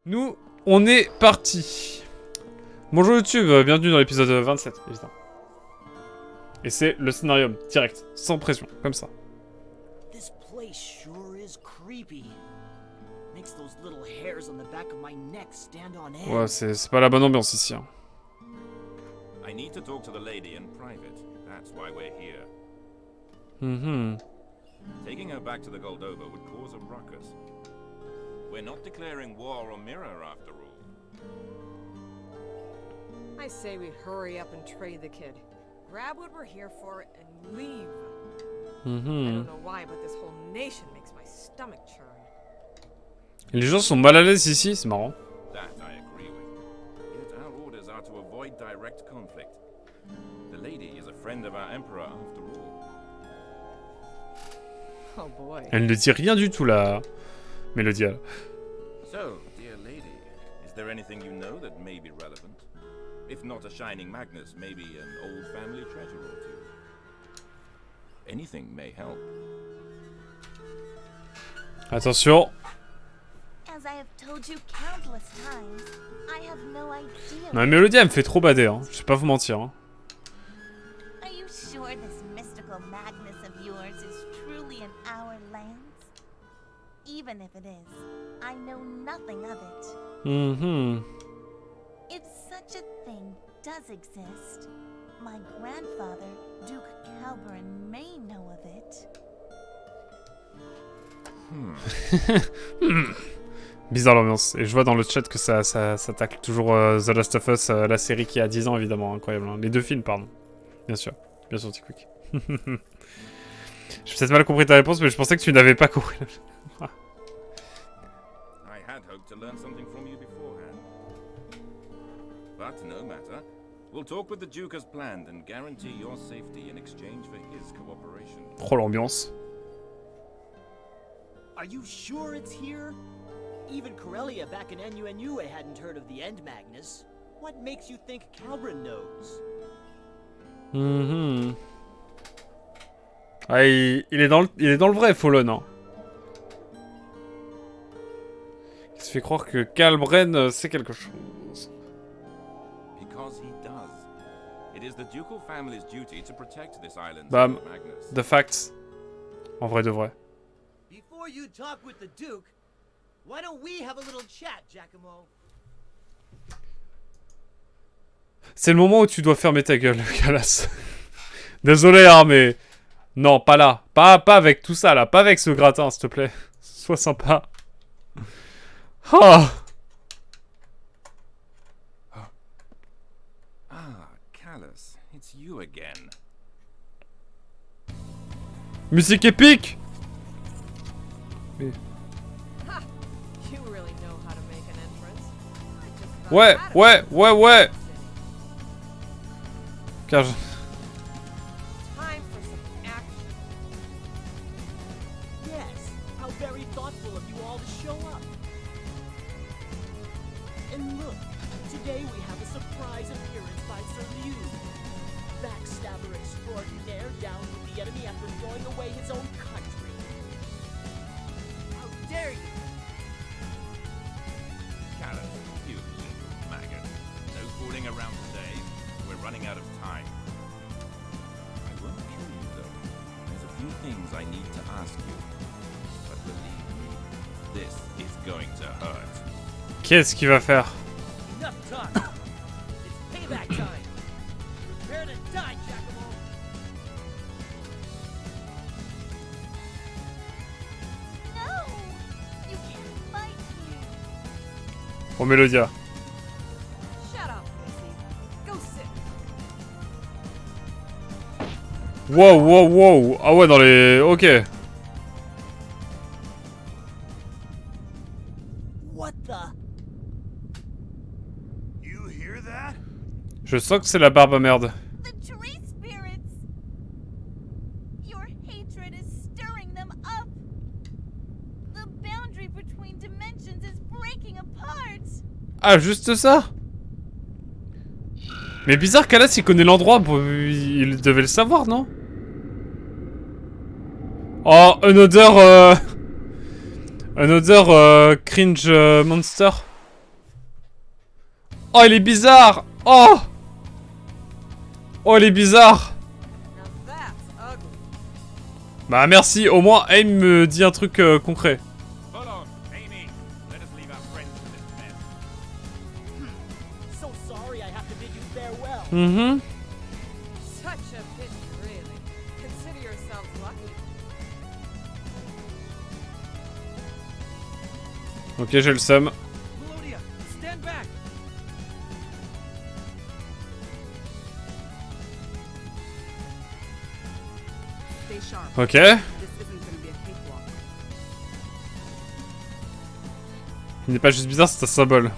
Nous, on est parti. Bonjour YouTube, bienvenue dans l'épisode 27, évidemment. Et c'est le scénario direct, sans pression, comme ça. This place sure is creepy. Makes those little hairs on the back of my neck stand on end. Ouais, c'est pas la bonne ambiance ici. Hein. I need to talk to the lady in private. That's why we're here. Taking her back to the Goldova would cause a ruckus. We're not declaring war on Mirror after all. I say we hurry up and trade the kid. Grab what we're here for and leave. I don't know why, but this whole nation makes my stomach churn. Les gens sont mal à l'aise ici, c'est marrant. That I agree with. Yet our orders are to avoid direct conflict. The lady is a friend of our emperor after all. Oh boy. Elle ne dit rien du tout là, Mélodia. So, dear lady, is there anything you know that may be relevant? If not a shining Magnus, maybe an old family treasure or two. Anything may help. Attention. As I have told you countless times, I have no idea. Non, Mélodia elle me fait trop bader, hein. Je vais pas vous mentir. Hein. Are you sure this mystical Magnus of yours is truly in our lands? Even if it is, I know nothing of it. If such a thing does exist, my grandfather, Duke Calberin, may know of it. Bizarre l'ambiance. Et je vois dans le chat que ça tacle toujours The Last of Us, la série qui a 10 ans évidemment, incroyable. Hein. Les deux films, pardon. Bien sûr, T-Quick. J'ai peut-être mal compris ta réponse, mais je pensais que tu n'avais pas compris. I had hoped to learn something from you beforehand. But no matter. We'll talk with the Duke as planned and guarantee your safety in exchange for his cooperation. Oh l'ambiance. Are you sure it's here? Even Corellia back in NUNUA hadn't heard of the End Magnus. What makes you think Calbrin knows? Ah, il est dans le vrai, Fallon. Hein. Il se fait croire que Calbren sait quelque chose. Because he does. It is the ducal family's duty to protect this island Bam. from Magnus. The facts. En vrai de vrai. Before you talk with the Duke, why don't we have a little chat, Giacomo? C'est le moment où tu dois fermer ta gueule, Calas. Désolé, hein, mais... Non, pas là. Pas avec tout ça, là. Pas avec ce gratin, s'il te plaît. Sois sympa. Ah, Callus, it's you again. musique épique. Ha! You really know how to make an entrance. I just got Ouais, out of ouais, it. ouais, ouais. Car je... Time for some action. Yes, how very thoughtful of you all to show up. And look, today we have a surprise appearance by Sir Liu. Backstabber extraordinaire down with the enemy after throwing away his own country. How dare you! Callus, you little maggot. No fooling around today. We're running out of time. I won't kill you, though. There's a few things I need to ask you. But believe me, this is going to hurt. Qu'est-ce qu'il va faire? Enough talk! It's payback time! Prepare to die, Giacomo! No! You can't fight here. Oh, Mélodia. Shut up, Missy. Go sit. Wow, wow, wow. Ah ouais, dans les... Ok. What the? You hear that? Je sens que c'est la barbe à merde. The tree spirits! Your hatred is stirring them up! The boundary between dimensions is breaking apart! Ah, juste ça? Mais bizarre, Calas, il connaît l'endroit. Il devait le savoir, non? Oh, un odeur cringe monster. Oh, il est bizarre. Oh. Oh, il est bizarre. Now that's ugly. Bah merci, au moins Aim me dit un truc concret. Hold on, Amy. Let us leave our friends to this mess. So sorry I have to bid you farewell. Mhm. Such a pity, really. Consider yourselves lucky. Ok, j'ai le seum. Melodia, stand back. Stay sharp. Ok. This isn't gonna be a cakewalk. Il n'est pas juste bizarre, c'est un symbole.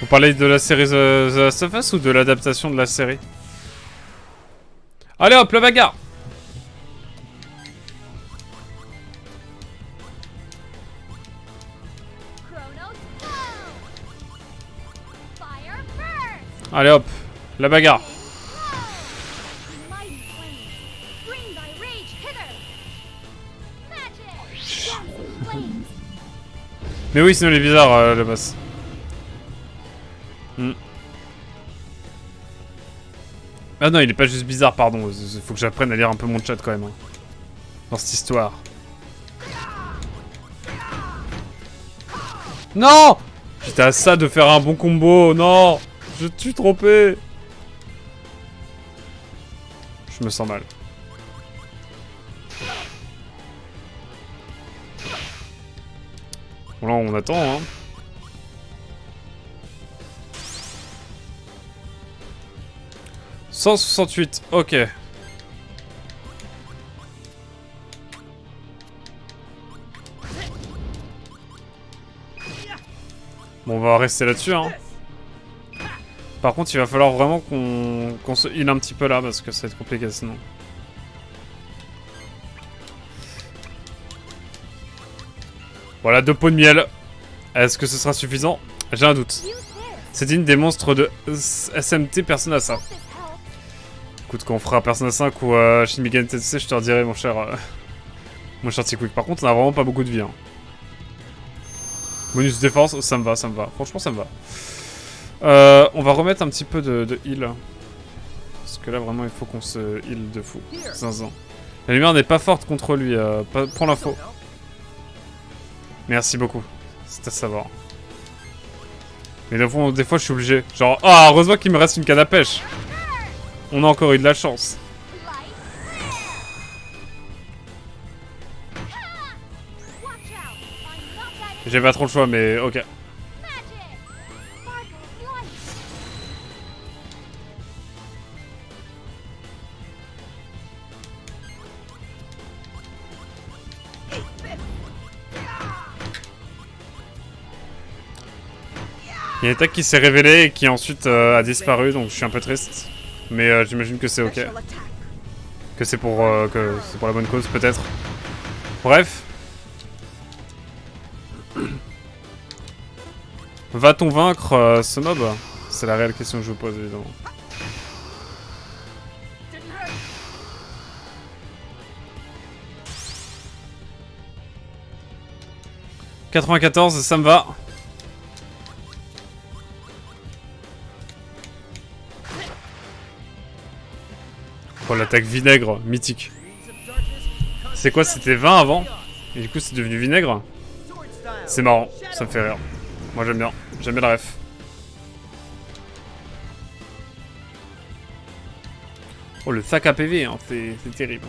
Vous parlez de la série The Last of Us ou de l'adaptation de la série? Allez hop, la bagarre! Chronos, go! Fire burst! Allez hop, la bagarre. Mighty flames, bring thy rage hither! Magic! Flames! Mais oui, sinon il est bizarre le boss. Hmm. Ah non, il est pas juste bizarre, pardon. Faut que j'apprenne à lire un peu mon chat quand même. Hein. Dans cette histoire. Non! J'étais à ça de faire un bon combo. Non! Je me suis trompé. Je me sens mal. Bon là, on attend, hein. « 168, ok. Bon, on va rester là-dessus, hein. Par contre, il va falloir vraiment qu'on se heal un petit peu là, parce que ça va être compliqué sinon. Voilà, 2 pots de miel. Est-ce que ce sera suffisant? J'ai un doute. C'est digne des monstres de SMT, personne à ça. Écoute, quand on fera Persona 5 ou Shin Megami Tensei, je te redirai, mon cher T-Quick. Par contre, on a vraiment pas beaucoup de vie. Hein. Bonus défense, ça me va, ça me va. Franchement, ça me va. On va remettre un petit peu de heal. Parce que là, vraiment, il faut qu'on se heal de fou. Zinzin. La lumière n'est pas forte contre lui. Prends l'info. Merci beaucoup. C'est à savoir. Mais des fois, je suis obligé. Genre, ah, heureusement qu'il me reste une canne à pêche. On a encore eu de la chance. J'ai pas trop le choix, mais ok. Il y a une attaque qui s'est révélée et qui ensuite a disparu, donc je suis un peu triste. Mais j'imagine que c'est ok. Que c'est pour la bonne cause, peut-être. Bref. Va-t-on vaincre ce mob? C'est la réelle question que je vous pose, évidemment. « 94, ça me va. » Oh, l'attaque vinaigre, mythique. C'est quoi, c'était 20 avant? Et du coup, c'est devenu vinaigre? C'est marrant, ça me fait rire. Moi, j'aime bien la ref. Oh, le sac à PV, hein, c'est terrible.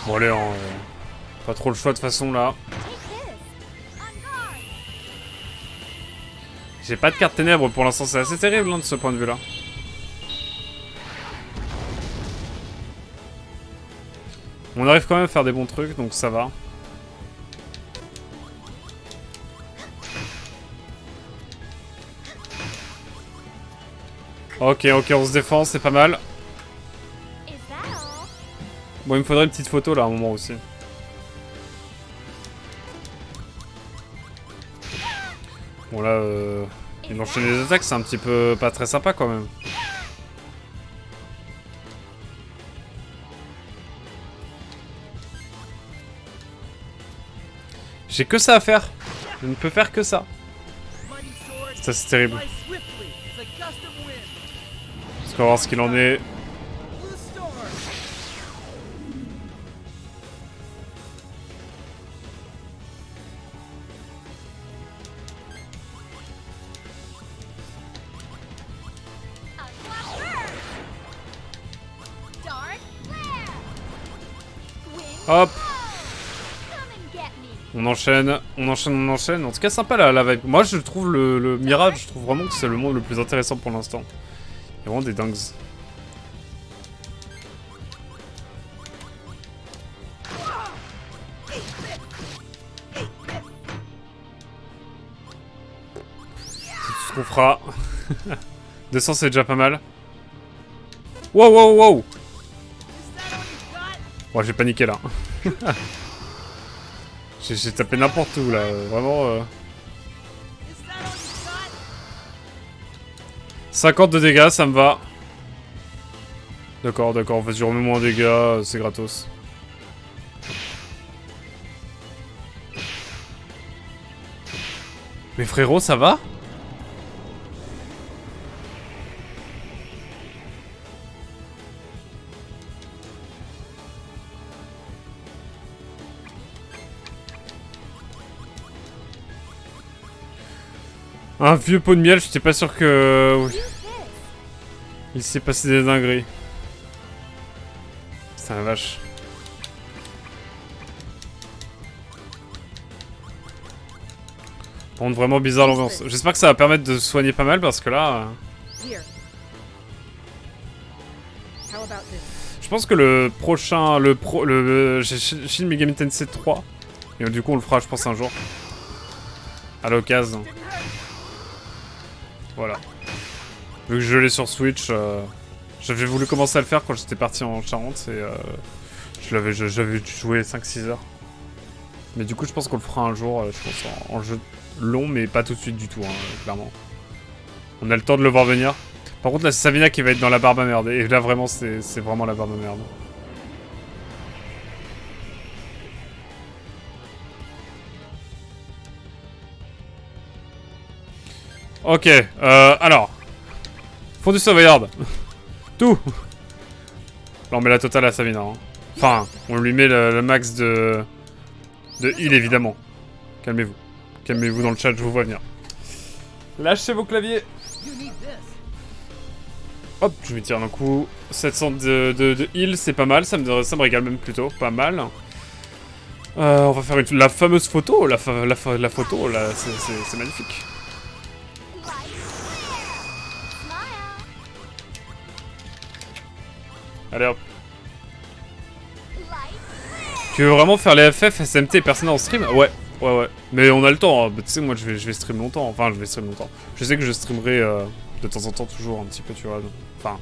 Bon, allez, pas trop le choix de façon, là. J'ai pas de carte ténèbres pour l'instant, c'est assez terrible hein, de ce point de vue là. On arrive quand même à faire des bons trucs, donc ça va. Ok, on se défend, c'est pas mal. Bon, il me faudrait une petite photo là à un moment aussi. Bon là, Il enchaîne les attaques, c'est un petit peu pas très sympa quand même. J'ai que ça à faire. Je ne peux faire que ça. Mighty sword, Ça c'est terrible. fly swiftly as a gust of wind. Parce qu'on va voir ce qu'il en est. Blue storm. Dark flare. Wind Hop. come and get me. On enchaîne, on enchaîne, on enchaîne. En tout cas, sympa la vibe. Moi, je trouve le Mirage, je trouve vraiment que c'est le monde le plus intéressant pour l'instant. Il y a vraiment des dingues. C'est tout ce qu'on fera. 200, c'est déjà pas mal. Wow, wow, wow! Oh, j'ai paniqué là. J'ai tapé n'importe où là, vraiment. 50 de dégâts, ça me va. D'accord, d'accord, vas-y, remets-moi en dégâts, c'est gratos. Mais frérot, ça va? Un vieux pot de miel, j'étais pas sûr que... Oui. Il s'est passé des dingueries. C'est un vache. Par contre, vraiment bizarre l'ambiance. J'espère que ça va permettre de soigner pas mal parce que là... Here. How about this? Je pense que le prochain... J'ai Shin Megami Tensei 3. Et du coup, on le fera, je pense, un jour. À l'occasion. Voilà. Vu que je l'ai sur Switch, j'avais voulu commencer à le faire quand j'étais parti en Charente et j'avais joué 5-6 heures. Mais du coup, je pense qu'on le fera un jour, je pense, en jeu long, mais pas tout de suite du tout, hein, clairement. On a le temps de le voir venir. Par contre, là, c'est Savina qui va être dans la barbe à merde. Et là, vraiment, c'est vraiment la barbe à merde. Ok, alors. Fondu sauvegarde. Tout. Là, on met la totale à Savina. Hein. Enfin, on lui met le max de heal, évidemment. Calmez-vous. Calmez-vous dans le chat, je vous vois venir. Lâchez vos claviers. Hop, je vais tirer un coup. 700 de heal, c'est pas mal. Ça me régale même plutôt. Pas mal. On va faire la fameuse photo. La photo, là, c'est magnifique. Allez hop. Tu veux vraiment faire les FF, SMT et personne en stream? Ouais, ouais. Mais on a le temps, hein. Tu sais, moi je vais stream longtemps. Enfin, je vais stream longtemps. Je sais que je streamerai de temps en temps toujours un petit peu, tu vois. Enfin,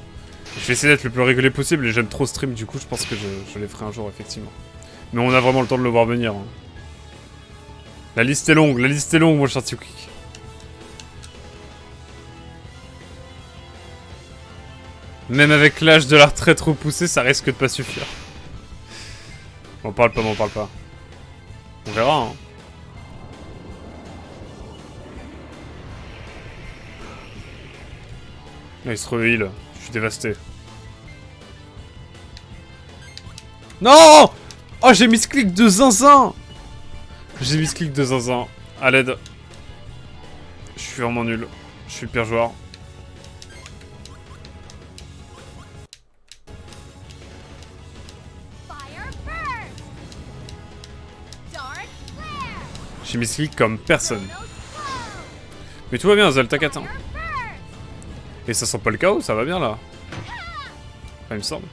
je vais essayer d'être le plus régulier possible et j'aime trop stream, du coup je pense que je les ferai un jour, effectivement. Mais on a vraiment le temps de le voir venir. Hein. La liste est longue, mon cher Tiouk. Même avec l'âge de la retraite repoussée, ça risque de pas suffire. M'en parle pas. On verra, hein. Ah, il se re-heal. Je suis dévasté. Non! Oh, j'ai mis ce clic de zinzin! J'ai mis ce clic de zinzin. À l'aide. Je suis vraiment nul. Je suis le pire joueur. J'ai mis ce clic comme personne. Mais tout va bien, Zelda 4. Hein. Et ça sent pas le chaos, ça va bien là. Enfin, il me semble.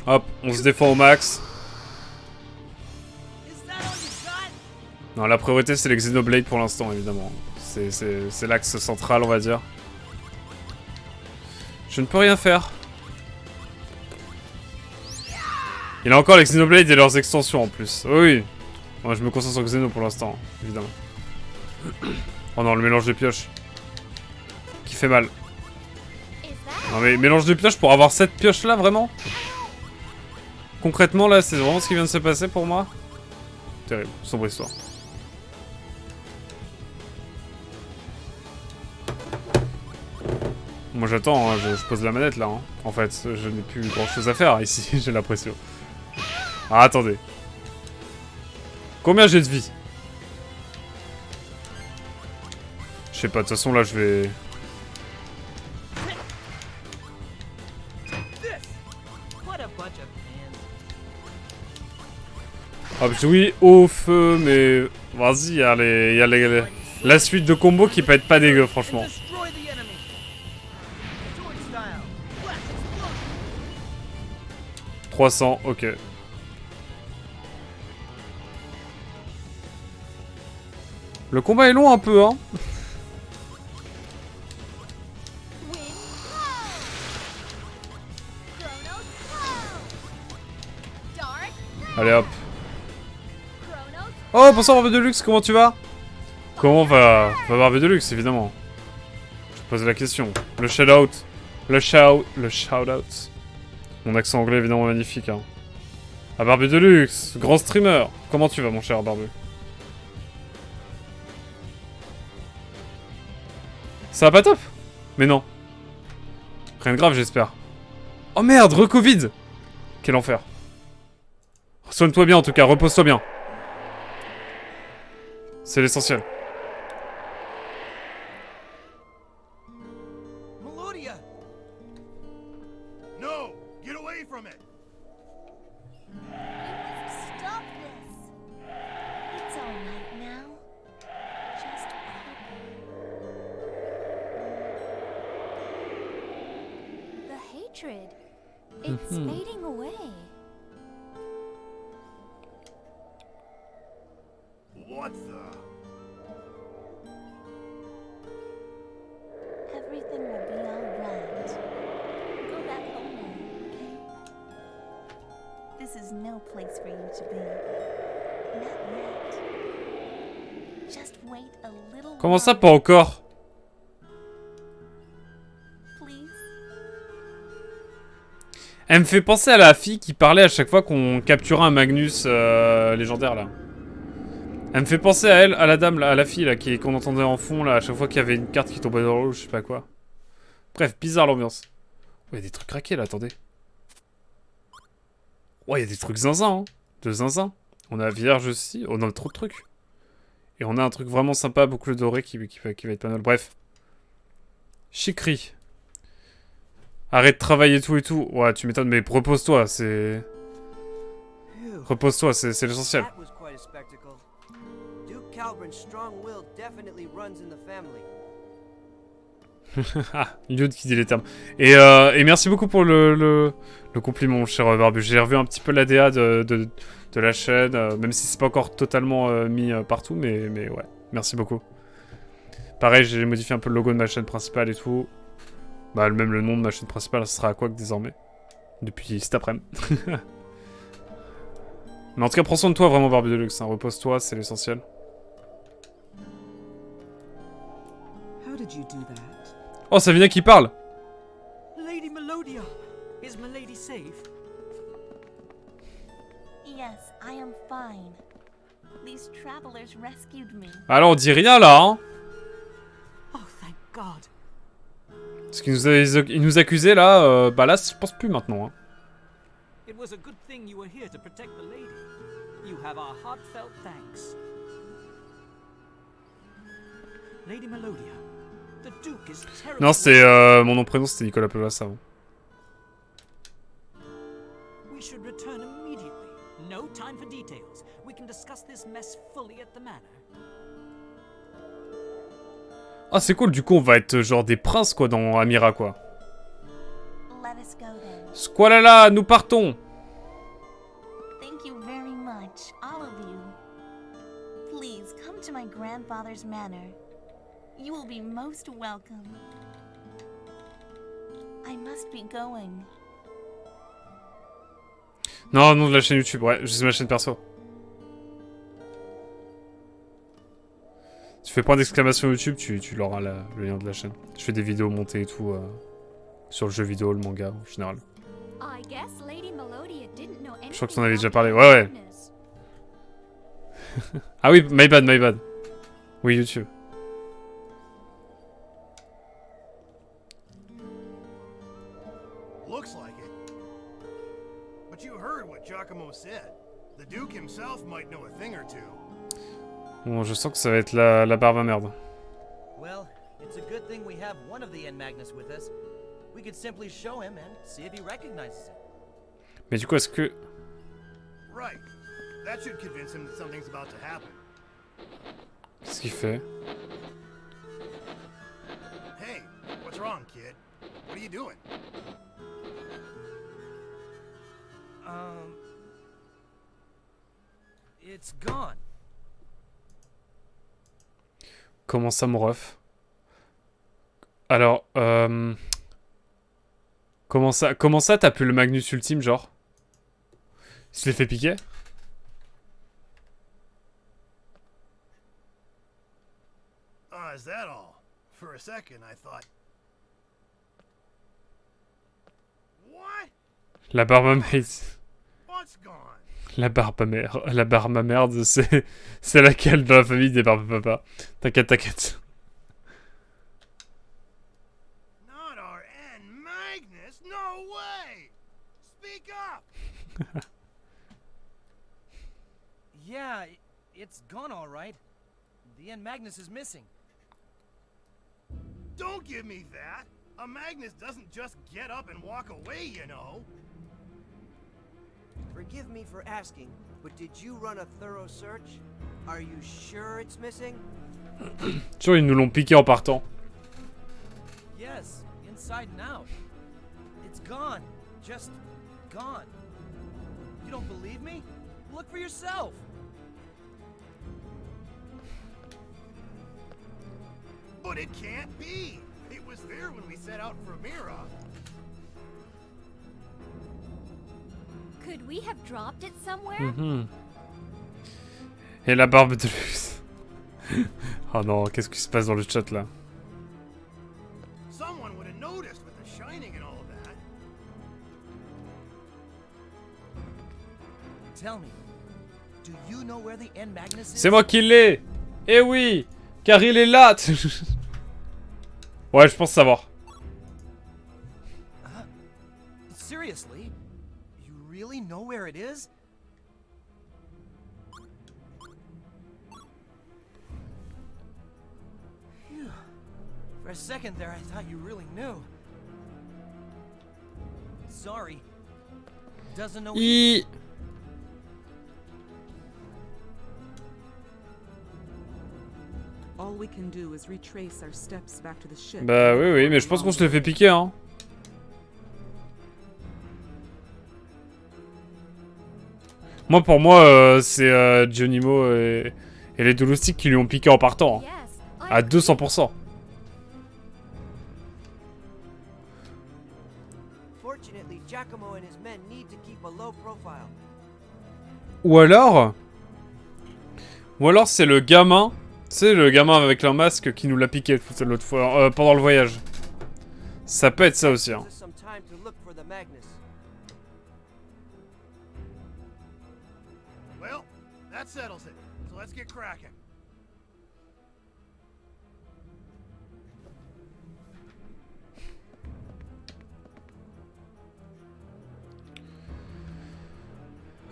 Hop, on se défend au max. Non, la priorité c'est les Xenoblade pour l'instant, évidemment. C'est l'axe central, on va dire. Je ne peux rien faire. Il a encore les Xenoblade et leurs extensions en plus. Oui, oui. Moi, je me concentre sur Xeno pour l'instant, évidemment. Oh non, le mélange de pioches. Qui fait mal. Non mais mélange de pioches pour avoir cette pioche là, vraiment? Concrètement là, c'est vraiment ce qui vient de se passer pour moi? Terrible, sombre histoire. Moi j'attends, hein, je pose la manette là. Hein. En fait, je n'ai plus grand chose à faire ici, j'ai l'impression. Ah, attendez. Combien j'ai de vie? Je sais pas, de toute façon là je vais... Hop, oui, au feu, mais... Vas-y, il y a la suite de combos qui peut être pas dégueu, franchement. « 300, ok. » Le combat est long un peu, hein. Allez hop. Oh, bonsoir Barbie Deluxe, comment tu vas? Comment va Barbie Deluxe, évidemment. Je te pose la question. Le shout-out. Le shout-out. Mon accent anglais, évidemment, magnifique. Hein. Ah, Barbie Deluxe, grand streamer. Comment tu vas, mon cher Barbu? Ça va pas top? Mais non. Rien de grave, j'espère. Oh merde, re-Covid! Quel enfer. Soigne-toi bien, en tout cas, repose-toi bien. C'est l'essentiel. Melodia! No! Get away from it! Stop this. It's all right now. Just The hatred. It's fading away. What the? everything will be all right. Go back home now, okay? This is no place for you to be. Not yet. Just wait a little. Comment ça, pas encore? Please. Elle me fait penser à la fille qui parlait à chaque fois qu'on capturait un Magnus légendaire, là. Elle me fait penser à elle, à la dame, là, à la fille là, qu'on entendait en fond là, à chaque fois qu'il y avait une carte qui tombait dans l'eau, je sais pas quoi. Bref, bizarre l'ambiance. Oh, il y a des trucs craqués là, attendez. Ouais, il y a des trucs zinzin, hein. De zinzin. On a Vierge aussi, on a trop de trucs. Et on a un truc vraiment sympa, boucle dorée qui va être pas mal. Bref. Chiquerie. Arrête de travailler tout et tout. Ouais, tu m'étonnes, mais repose-toi, c'est... Repose-toi, c'est l'essentiel. Lyud qui dit les termes. Et merci beaucoup pour le compliment, mon cher Barbu. J'ai revu un petit peu l'ADA de la chaîne, même si c'est pas encore totalement mis partout, mais ouais, merci beaucoup. Pareil, j'ai modifié un peu le logo de ma chaîne principale et tout. Bah, même le nom de ma chaîne principale, ça sera à quoi que désormais. Depuis cet après-midi. Mais en tout cas, prends soin de toi vraiment, Barbu Deluxe. Hein. Repose-toi, c'est l'essentiel. Oh, Savina qui parle. Lady Melodia, is Milady safe? Yes, I am fine. These travelers rescued me. Alors, on dit rien là, hein. Oh, thank God. Parce qu'ils nous accusaient là, bah là, je pense plus maintenant. Hein. It was a good thing you were here to protect the lady. You have our heartfelt thanks. Lady Melodia, the Duke is terribly... Non, c'était mon nom prénom, c'était Nicolas Pelas avant. We should return immediately. No time for details. We can discuss this mess fully at the manor. Ah, c'est cool, du coup, on va être genre des princes quoi dans Amira quoi. Let us go then. Squalala, nous partons. Thank you very much, all of you. Please grandfather's manor. You will be most welcome. I must be going. Non, nom de la chaîne YouTube, ouais, c'est ma chaîne perso. Tu fais point d'exclamation YouTube, tu l'auras le lien de la chaîne. Je fais des vidéos montées et tout sur le jeu vidéo, le manga en général. Je crois que t'en avais déjà parlé, ouais. Ah oui, my bad. Oui, YouTube. Looks like it. But you heard what Giacomo said. The Duke himself might know a thing or two. Bon, je sens que ça va être la barbe à merde. Well, it's a good thing we have one of the N Magnus with us. We could simply show him and see if he recognizes it. Mais du coup, est-ce que... Right. That should convince him that something's about to happen. Qu'est-ce qu'il fait? Hey, what's wrong, kid? What are you doing? It's gone. Comment ça, mon ref? Alors, comment ça t'as pu le Magnus ultime, genre? Il se l'est fait piquer? Is that all? For a second, I thought... What? La barbe à merde. What's gone? La barbe à merde, c'est laquelle dans la famille des barbes à papa? T'inquiète. Not our N Magnus, no way! Speak up! Yeah, it's gone all right. The N Magnus is missing. Don't give me that! A Magnus doesn't just get up and walk away, you know. Forgive me for asking, but did you run a thorough search? Are you sure it's missing? Sûr, ils nous l'ont piqué en partant. Yes, inside and out. It's gone. Just gone. You don't believe me? Look for yourself. But it can't be! It was there when we set out for Mira. Could we have dropped it somewhere? Et la barbe de luxe. Oh non, qu'est-ce qui se passe dans le chat là? Someone would have noticed with the shining and all of that. Tell me, do you know where the N Magnus is? C'est moi qui l'ai! Eh oui! Car il est là! Ouais, je pense savoir. Seriously? You really know where it is? Phew. For a second there, I thought you really knew. Sorry. Doesn't know. All we can do is retrace our steps back to the ship. Bah oui, mais je pense qu'on se le fait piquer, hein. Moi, pour moi, c'est Geronimo et les deux loustiques qui lui ont piqué en partant. Hein. À 200%. Fortunately, Giacomo and his men need to keep a low profile. Ou alors c'est le gamin. C'est le gamin avec le masque qui nous l'a piqué l'autre fois, pendant le voyage. Ça peut être ça aussi. Hein. Well, that settles it. So let's get cracking.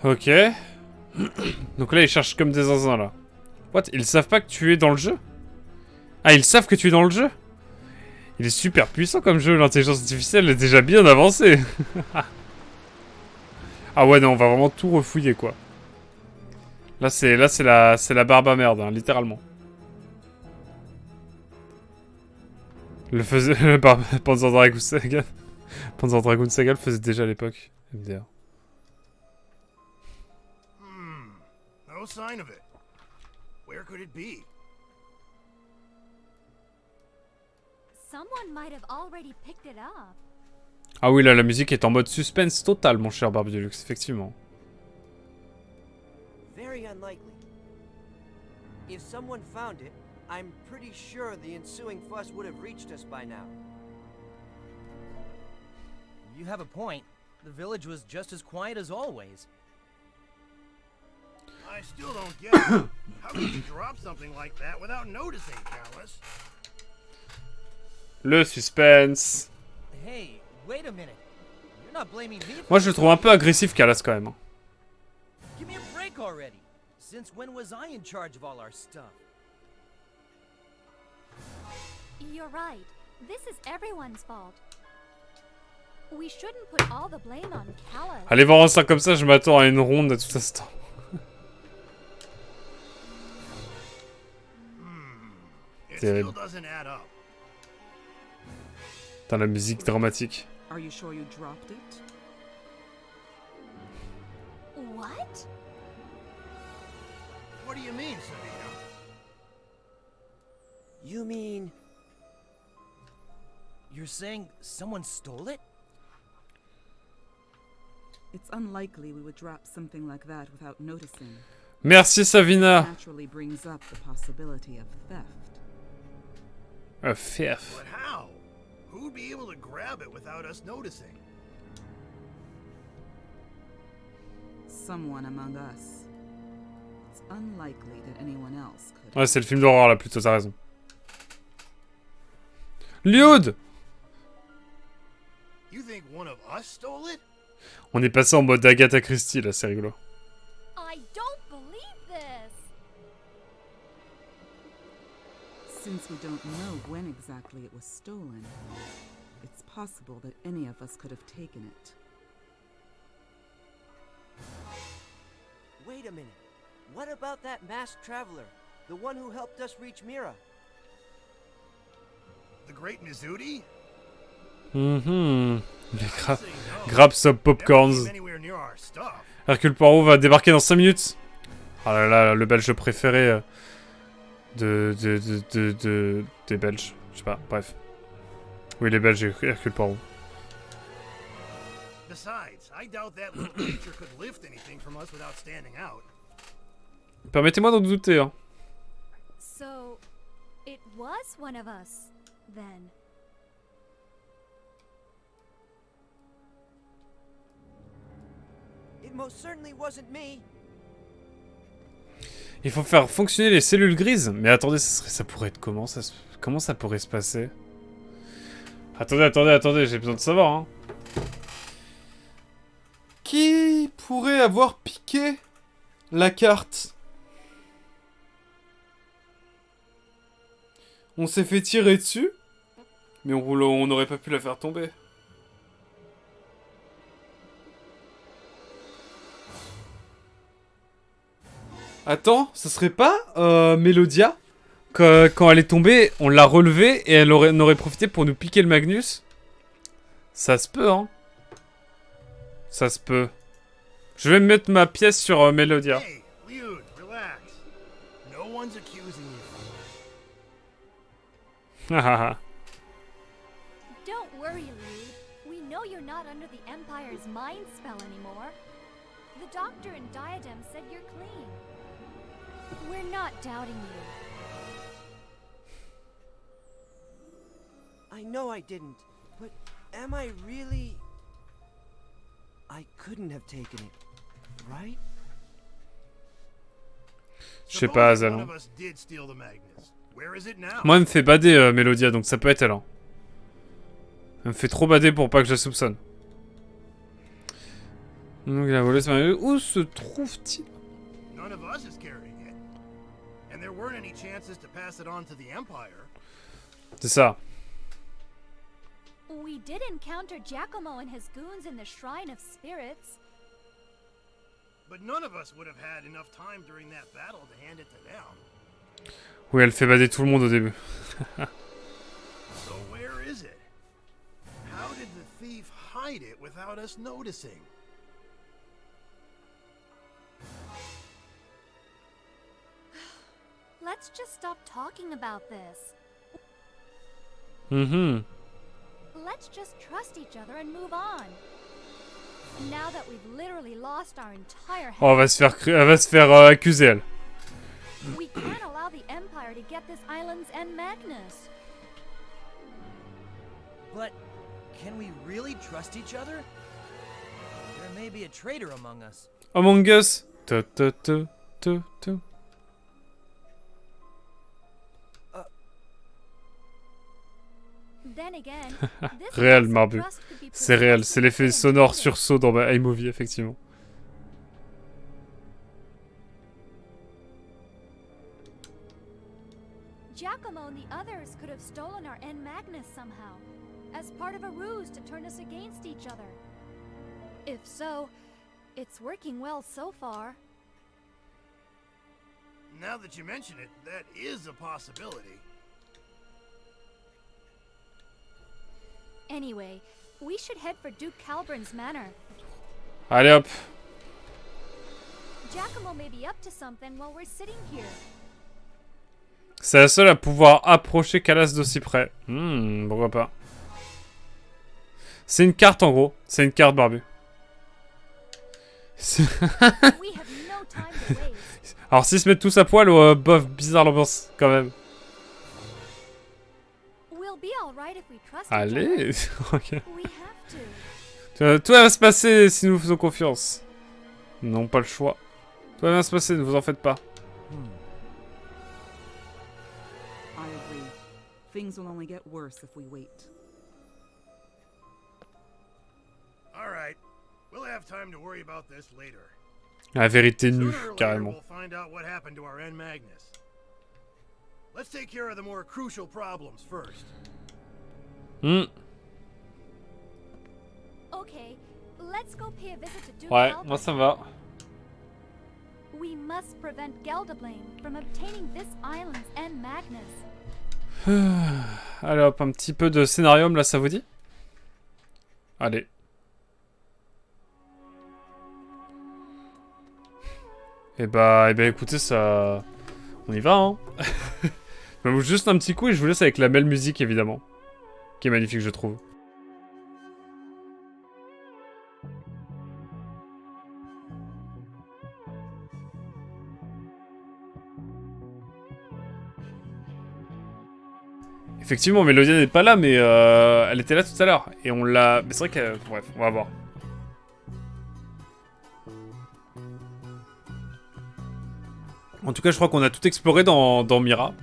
Ok. Donc là, ils cherchent comme des zinzins, là. What? Ils savent pas que tu es dans le jeu? Ah, ils savent que tu es dans le jeu? Il est super puissant comme jeu, l'intelligence artificielle est déjà bien avancée. Ah ouais, non, on va vraiment tout refouiller, quoi. Là, c'est la barbe à merde, hein, littéralement. Le Panzer Dragoon Saga. Panzer Dragoon Saga le faisait déjà à l'époque. MDR. No sign of it. Where could it be? Someone might have already picked it up. Ah oui, là, la musique est en mode suspense total, mon cher Barbe Deluxe, effectivement. Very unlikely. If someone found it, I'm pretty sure the ensuing fuss would have reached us by now. You have a point. The village was just as quiet as always. I still don't get it. How could you drop something like that without noticing, Callus? Le suspense. Hey, wait a minute. You're not blaming me. Moi, je le trouve un peu agressif, Callas, quand même. Hein. Give me a break already. Since when was I in charge of all our stuff? You're right. This is everyone's fault. We shouldn't put all the blame on Callus. Allez voir ça comme ça, je m'attends à une ronde à tout instant. Terrible. Putain, la musique dramatique. Are you sure you dropped it? What? What do you mean, Sabina? You mean... You're saying someone stole it? It's unlikely we would drop something like that without noticing. Merci, Savina. Naturally brings up the possibility of theft. A theft. But how? Who'd be able to grab it without us noticing? Someone among us. It's unlikely that anyone else could. Ouais, c'est le film d'horreur là, plutôt, t'as raison. Liud! You think one of us stole it? On est passé en mode Agatha Christie là, c'est rigolo. I don't believe this. Since we don't know when exactly it was stolen, it's possible that any of us could have taken it. Wait a minute. What about that masked traveler? The one who helped us reach Mira? The Great Mizuti? Grab some popcorns. Hercule Poirot va débarquer dans 5 minutes. Ah là là, le belge préféré des Belges. Je sais pas, bref. Oui, les Belges et Hercule Poirot. Permettez-moi d'en douter, hein. So, it was one of us, then. It most certainly wasn't me. Il faut faire fonctionner les cellules grises. Mais attendez, ça pourrait être comment ça pourrait se passer? Attendez, j'ai besoin de savoir, hein. Qui pourrait avoir piqué la carte? On s'est fait tirer dessus, mais on n'aurait pas pu la faire tomber. Attends, ce serait pas Melodia quand elle est tombée, on l'a relevée et elle aurait profité pour nous piquer le Magnus? Ça se peut, hein. Ça se peut. Je vais mettre ma pièce sur Melodia. Hey, Liud, relax. No one's accusing you. Don't worry, Liud. We know you're not under the Empire's mind spell anymore. The doctor and Diadem said you're clean. We're not doubting you. I know I didn't, but am I really... I couldn't have taken it, right? Je sais pas, Azal. One of us did steal the Magnus. Where is it now? Moi, elle me fait bader, Melodia, donc ça peut être elle. Hein. Elle me fait trop bader pour pas que je la soupçonne. Donc, il a volé ce Magnus. Où se trouve-t-il? None of us is carrying it. And there weren't any chances to pass it on to the Empire. C'est ça. We did encounter Giacomo and his goons in the Shrine of Spirits. But none of us would have had enough time during that battle to hand it to them. Oui, elle fait bader tout le monde au début. So where is it? How did the thief hide it without us noticing? Let's just stop talking about this. Let's just trust each other and move on. Now that we've literally lost our entire Oh, elle va se faire accuser, elle. we can't allow the Empire to get this island's end Magnus. But can we really trust each other? There may be a traitor among us. Among Us. Then again, this Réel, loss of Marbu. trust could be C'est réel, prevented c'est l'effet and sonore prevented. sursaut dans iMovie, effectivement. Giacomo and the others could have stolen our end Magnus somehow, as part of a ruse to turn us against each other. If so, it's working well so far. Now that you mention it, that is a possibility. Anyway, we should head for Duke Calburn's manor. Allez hop. Giacomo may be up to something while we're sitting here. C'est la seule à pouvoir approcher Calas d'aussi près. Pourquoi pas. C'est une carte en gros. C'est une carte, Barbu. We have no time to waste. Alors s'ils se mettent tous à poil, bof, bizarre l'ambiance quand même. We'll be all right if we trust each Allez. Ok. other. We have to. Tout va se passer si nous faisons confiance. Non, pas le choix. Tout va bien se passer, ne vous en faites pas. I agree. Things will only get worse if we wait. All right. We'll have time to worry about this later. La vérité nue, Sooner or later, carrément. we'll find out what happened to our N Magnus. Let's take care of the more crucial problems first. Okay, let's go pay a visit to Duke Ouais, Calburn. moi ça me va. We must prevent Geldablame from obtaining this island's end Magnus. Allez hop, un petit peu de scénarium là, ça vous dit? Allez. Eh bah écoutez, ça... On y va, hein. Juste un petit coup et je vous laisse avec la belle musique, évidemment. Qui est magnifique, je trouve. Effectivement, Mélodia n'est pas là, mais elle était là tout à l'heure. Et on l'a... Mais c'est vrai que... Bref, on va voir. En tout cas, je crois qu'on a tout exploré dans Mira.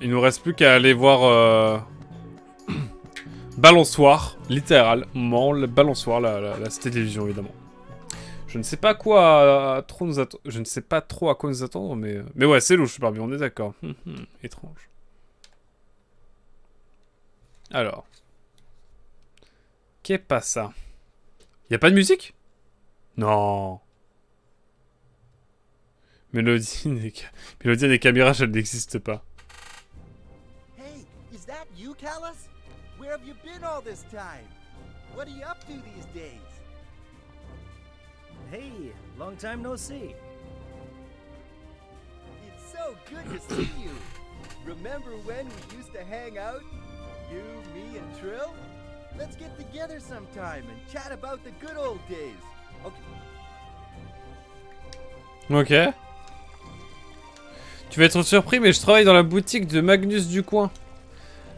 Il nous reste plus qu'à aller voir... Balançoire, littéralement, le Balançoire, la cité d'illusion, évidemment. Je ne sais pas quoi trop nous attendre. Je ne sais pas trop à quoi nous attendre, mais ouais, c'est louche, Barbie, on est d'accord. Étrange. Alors. Qu'est pas ça? Y a pas de musique? Non. Mélodie des caméras, elle n'existe pas. Hey, is that you, Callas? Where have you been all this time? What are you up to these days? Hey, long time no see. It's so good to see you. Remember when we used to hang out? You, me, and Trill? Let's get together sometime and chat about the good old days. Okay. Ok. Tu vas être surpris, mais je travaille dans la boutique de Magnus du coin.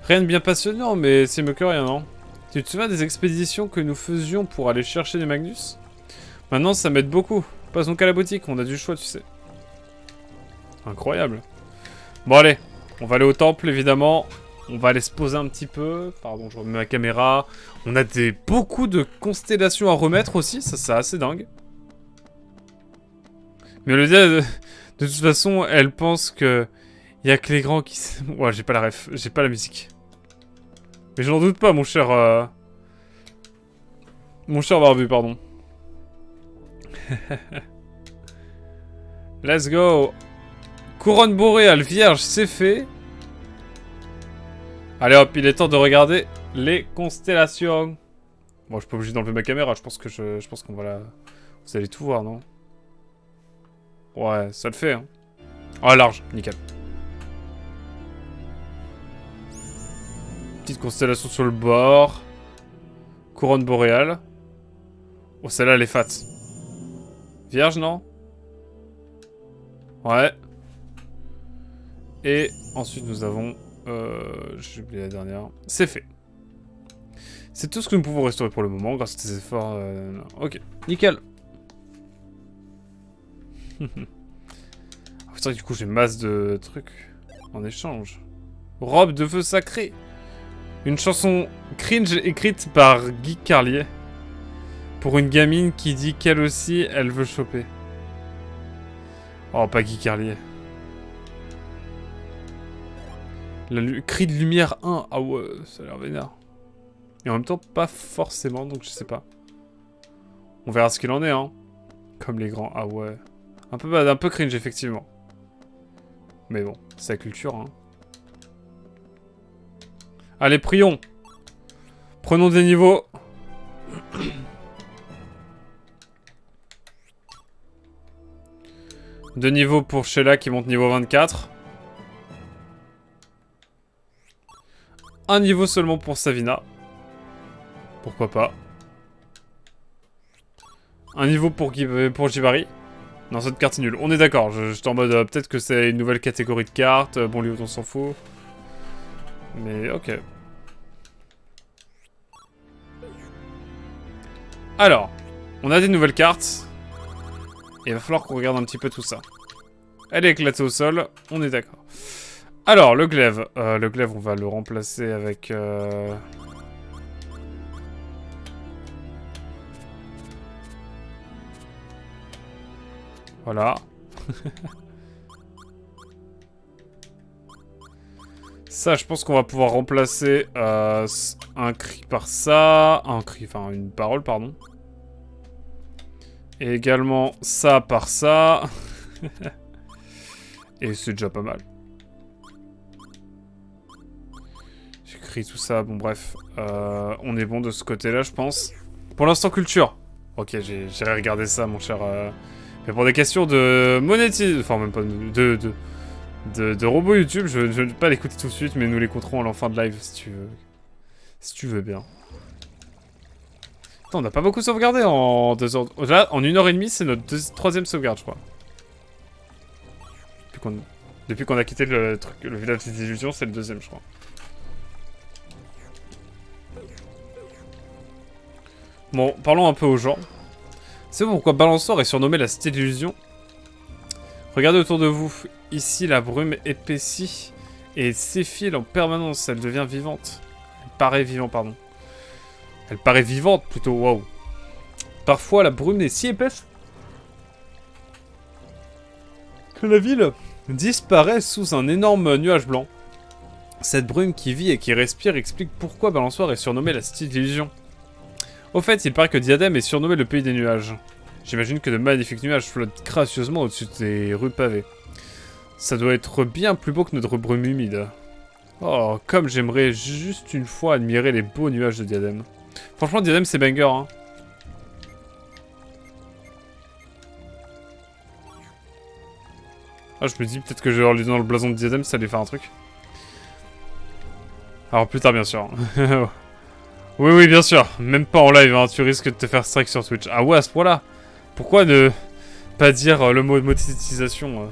Rien de bien passionnant, mais c'est mieux que rien, non? Tu te souviens des expéditions que nous faisions pour aller chercher des Magnus? Maintenant, ça m'aide beaucoup. Passons qu'à la boutique, on a du choix, tu sais. Incroyable. Bon, allez. On va aller au temple, évidemment. On va aller se poser un petit peu. Pardon, je remets ma caméra. On a beaucoup de constellations à remettre aussi. Ça, c'est assez dingue. Mais le dia, de toute façon, elle pense que... Il y a que les grands qui... Ouais, j'ai pas la ref. J'ai pas la musique. Mais j'en doute pas, mon cher... Mon cher Barbu, pardon. Let's go. Couronne boréale vierge, c'est fait. Allez hop, il est temps de regarder les constellations. Bon, je suis pas obligé d'enlever ma caméra, je pense qu'on va la... Vous allez tout voir, non? Ouais, ça le fait, hein. Ah, large, nickel. Petite constellation sur le bord. Couronne boréale. Oh, celle-là, elle est fat. Vierge, non? Ouais. Et ensuite, nous avons... j'ai oublié la dernière. C'est fait. C'est tout ce que nous pouvons restaurer pour le moment, grâce à tes efforts. Ok, nickel. Putain, du coup, j'ai masse de trucs en échange. Robe de feu sacré. Une chanson cringe écrite par Guy Carlier. Pour une gamine qui dit qu'elle aussi, elle veut choper. Oh, pas Guy Carlier. Cri de lumière 1. Ah ouais, ça a l'air vénère. Et en même temps, pas forcément, donc je sais pas. On verra ce qu'il en est, hein. Comme les grands. Ah ouais. Un peu cringe, effectivement. Mais bon, c'est la culture, hein. Allez, prions. Prenons des niveaux. Deux niveaux pour Sheila qui monte niveau 24. Un niveau seulement pour Savina. Pourquoi pas. Un niveau pour Jibari. Non, cette carte est nulle. On est d'accord. J'étais en mode peut-être que c'est une nouvelle catégorie de cartes. Bon, lui, on s'en fout. Mais ok. Alors, on a des nouvelles cartes. Et il va falloir qu'on regarde un petit peu tout ça. Elle est éclatée au sol. On est d'accord. Alors, le glaive. Le glaive, on va le remplacer avec... Voilà. Ça, je pense qu'on va pouvoir remplacer un cri par ça. Enfin, une parole, pardon. Et également ça par ça. Et c'est déjà pas mal. J'écris tout ça, bon bref. On est bon de ce côté-là, je pense. Pour l'instant, culture. Ok, j'irai regarder ça, mon cher... Mais pour des questions de monétisation... Enfin, même pas de robots YouTube, je ne vais pas l'écouter tout de suite, mais nous l'écouterons à la fin de live, si tu veux. Si tu veux bien. Attends, on n'a pas beaucoup sauvegardé en 2 heures... Là, en 1h30, c'est notre 3e sauvegarde, je crois. Depuis qu'on a quitté le village des illusions, c'est le 2e, je crois. Bon, parlons un peu aux gens. Savez-vous pourquoi Balançoire est surnommé la cité d'illusion? Regardez autour de vous. Ici, la brume épaissit et s'effile en permanence. Elle devient vivante. Elle paraît vivante, pardon. Elle paraît vivante, plutôt. Waouh. Parfois, la brume est si épaisse que la ville disparaît sous un énorme nuage blanc. Cette brume qui vit et qui respire explique pourquoi Balançoire est surnommé la cité d'illusion. Au fait, il paraît que Diadème est surnommé le pays des nuages. J'imagine que de magnifiques nuages flottent gracieusement au-dessus des rues pavées. Ça doit être bien plus beau que notre brume humide. Oh, comme j'aimerais juste une fois admirer les beaux nuages de Diadème. Franchement, Diadème, c'est banger, hein. Ah, je me dis peut-être que je vais aller dans le blason de Diadème, ça allait faire un truc. Alors, plus tard, bien sûr. Oui, oui, bien sûr. Même pas en live, hein. Tu risques de te faire strike sur Twitch. Ah ouais, à ce point-là. Pourquoi ne pas dire le mot monétisation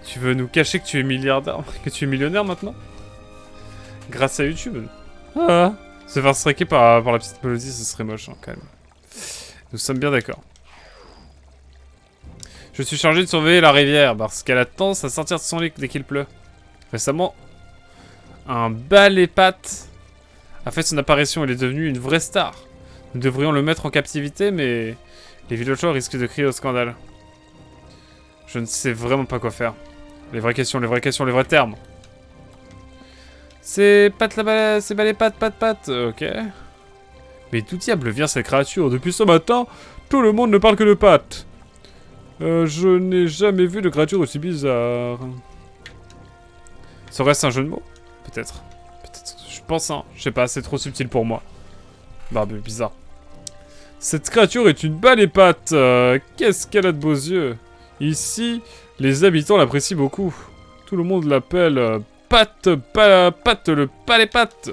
Tu veux nous cacher que tu es milliardaire, que tu es millionnaire maintenant? Grâce à YouTube. Ah, se faire striker par la petite mélodie, ce serait moche, hein, quand même. Nous sommes bien d'accord. Je suis chargé de surveiller la rivière, parce qu'elle a tendance à sortir de son lit dès qu'il pleut. Récemment, un balai-patte a fait son apparition. Il est devenu une vraie star. Nous devrions le mettre en captivité, mais les villageois risquent de crier au scandale. Je ne sais vraiment pas quoi faire. Les vraies questions, les vrais termes. C'est patte là-bas, c'est balai-patte, patte, ok. Mais d'où diable vient cette créature? Depuis ce matin, tout le monde ne parle que de pattes. Je n'ai jamais vu de créature aussi bizarre. Serait-ce un jeu de mots? Peut-être. Je pense, hein. Je sais pas, c'est trop subtil pour moi. Barbe bizarre. Cette créature est une balai-patte. Qu'est-ce qu'elle a de beaux yeux. Ici, les habitants l'apprécient beaucoup. Tout le monde l'appelle Pat, le palépat.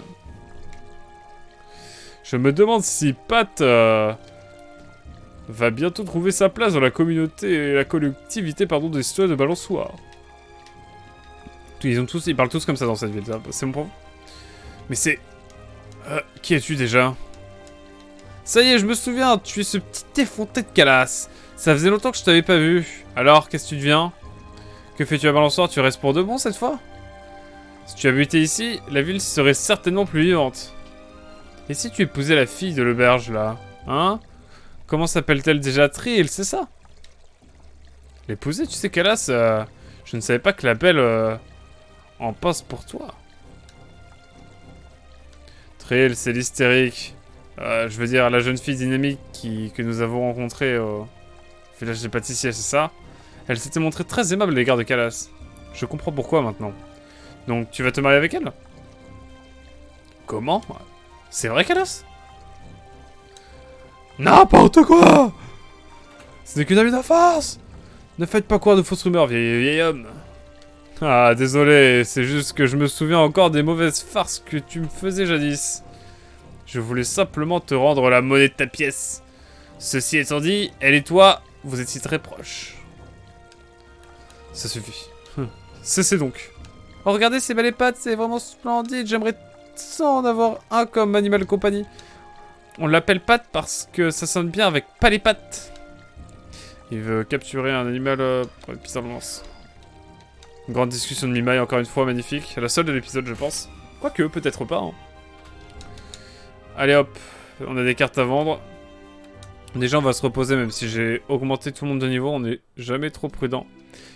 Je me demande si Pat va bientôt trouver sa place dans la communauté, la collectivité, pardon, des citoyens de Balançoire. Ils parlent tous comme ça dans cette ville, c'est mon point. Mais c'est... qui es-tu déjà? Ça y est, je me souviens, tu es ce petit effronté de Calas. Ça faisait longtemps que je t'avais pas vu. Alors, qu'est-ce que tu deviens? Que fais-tu à Balançoire? Tu restes pour de bon cette fois? Si tu habitais ici, la ville serait certainement plus vivante. Et si tu épousais la fille de l'auberge, là? Hein? Comment s'appelle-t-elle déjà? Trill, c'est ça? L'épouser, tu sais, Calas, je ne savais pas que la belle en passe pour toi. Trill, c'est l'hystérique. Je veux dire, la jeune fille dynamique que nous avons rencontrée au village des pâtissiers, c'est ça? Elle s'était montrée très aimable à l'égard de Calas. Je comprends pourquoi maintenant. Donc, tu vas te marier avec elle? Comment? C'est vrai, Calas? N'importe quoi! Ce n'est qu'une amie d'enfance! Ne faites pas croire de fausses rumeurs, vieil homme. Ah, désolé, c'est juste que je me souviens encore des mauvaises farces que tu me faisais jadis. Je voulais simplement te rendre la monnaie de ta pièce. Ceci étant dit, elle et toi, vous étiez très proches. Ça suffit. Cessez donc. Oh, regardez ces belles pattes, c'est vraiment splendide. J'aimerais tant en avoir un comme animal de compagnie. On l'appelle Pat parce que ça sonne bien avec Palépat. Il veut capturer un animal pour une piste de lance. Une grande discussion de Mimaille, encore une fois, magnifique. La seule de l'épisode, je pense. Quoique, peut-être pas. Hein. Allez hop, on a des cartes à vendre. Déjà, on va se reposer, même si j'ai augmenté tout le monde de niveau. On n'est jamais trop prudent.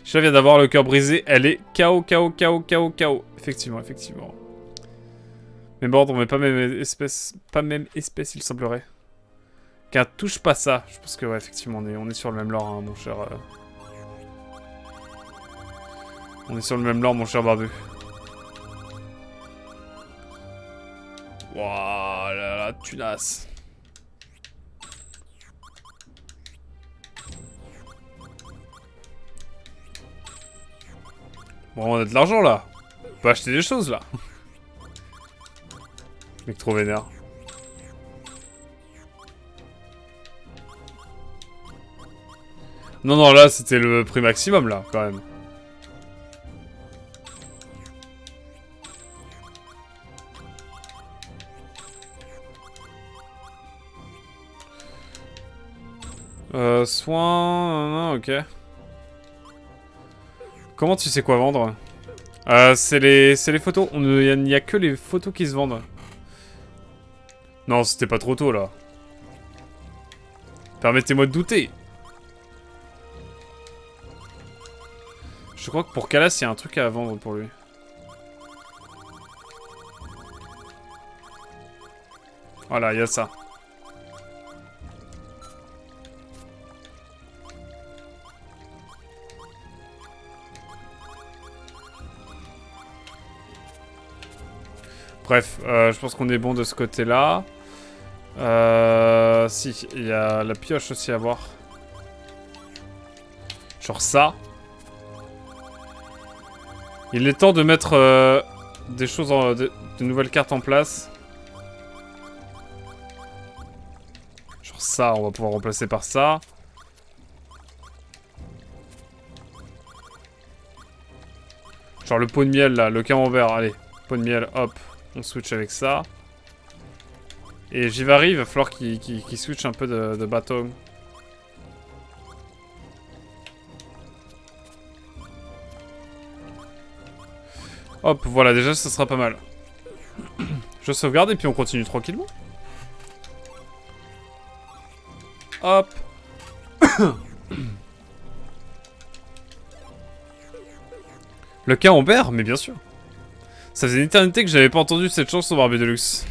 Sheila vient d'avoir le cœur brisé. Elle est KO. Effectivement. Mais bon, on met pas même espèce. Pas même espèce, il semblerait. Car touche pas ça. Je pense que, ouais, effectivement, on est sur le même lore, hein, mon cher. On est sur le même lore, mon cher barbu. Wouah, la tunasse. Bon, on a de l'argent là. On peut acheter des choses là. Mec trop vénère. Non, là c'était le prix maximum là, quand même. Soins... ok. Comment tu sais quoi vendre? C'est les photos. Il n'y a que les photos qui se vendent. Non, c'était pas trop tôt, là. Permettez-moi de douter. Je crois que pour Calas, il y a un truc à vendre pour lui. Voilà, il y a ça. Bref, je pense qu'on est bon de ce côté-là. Si, il y a la pioche aussi à voir. Genre ça. Il est temps de mettre des choses, de nouvelles cartes en place. Genre ça, on va pouvoir remplacer par ça. Genre le pot de miel là, le camembert, allez. Pot de miel, hop. On switch avec ça. Et Jivari, il va falloir qu'il switch un peu de bâton. Hop, voilà, déjà ça sera pas mal. Je sauvegarde et puis on continue tranquillement. Hop. Le camembert, mais bien sûr. Ça faisait une éternité que j'avais pas entendu cette chanson Barbie Deluxe.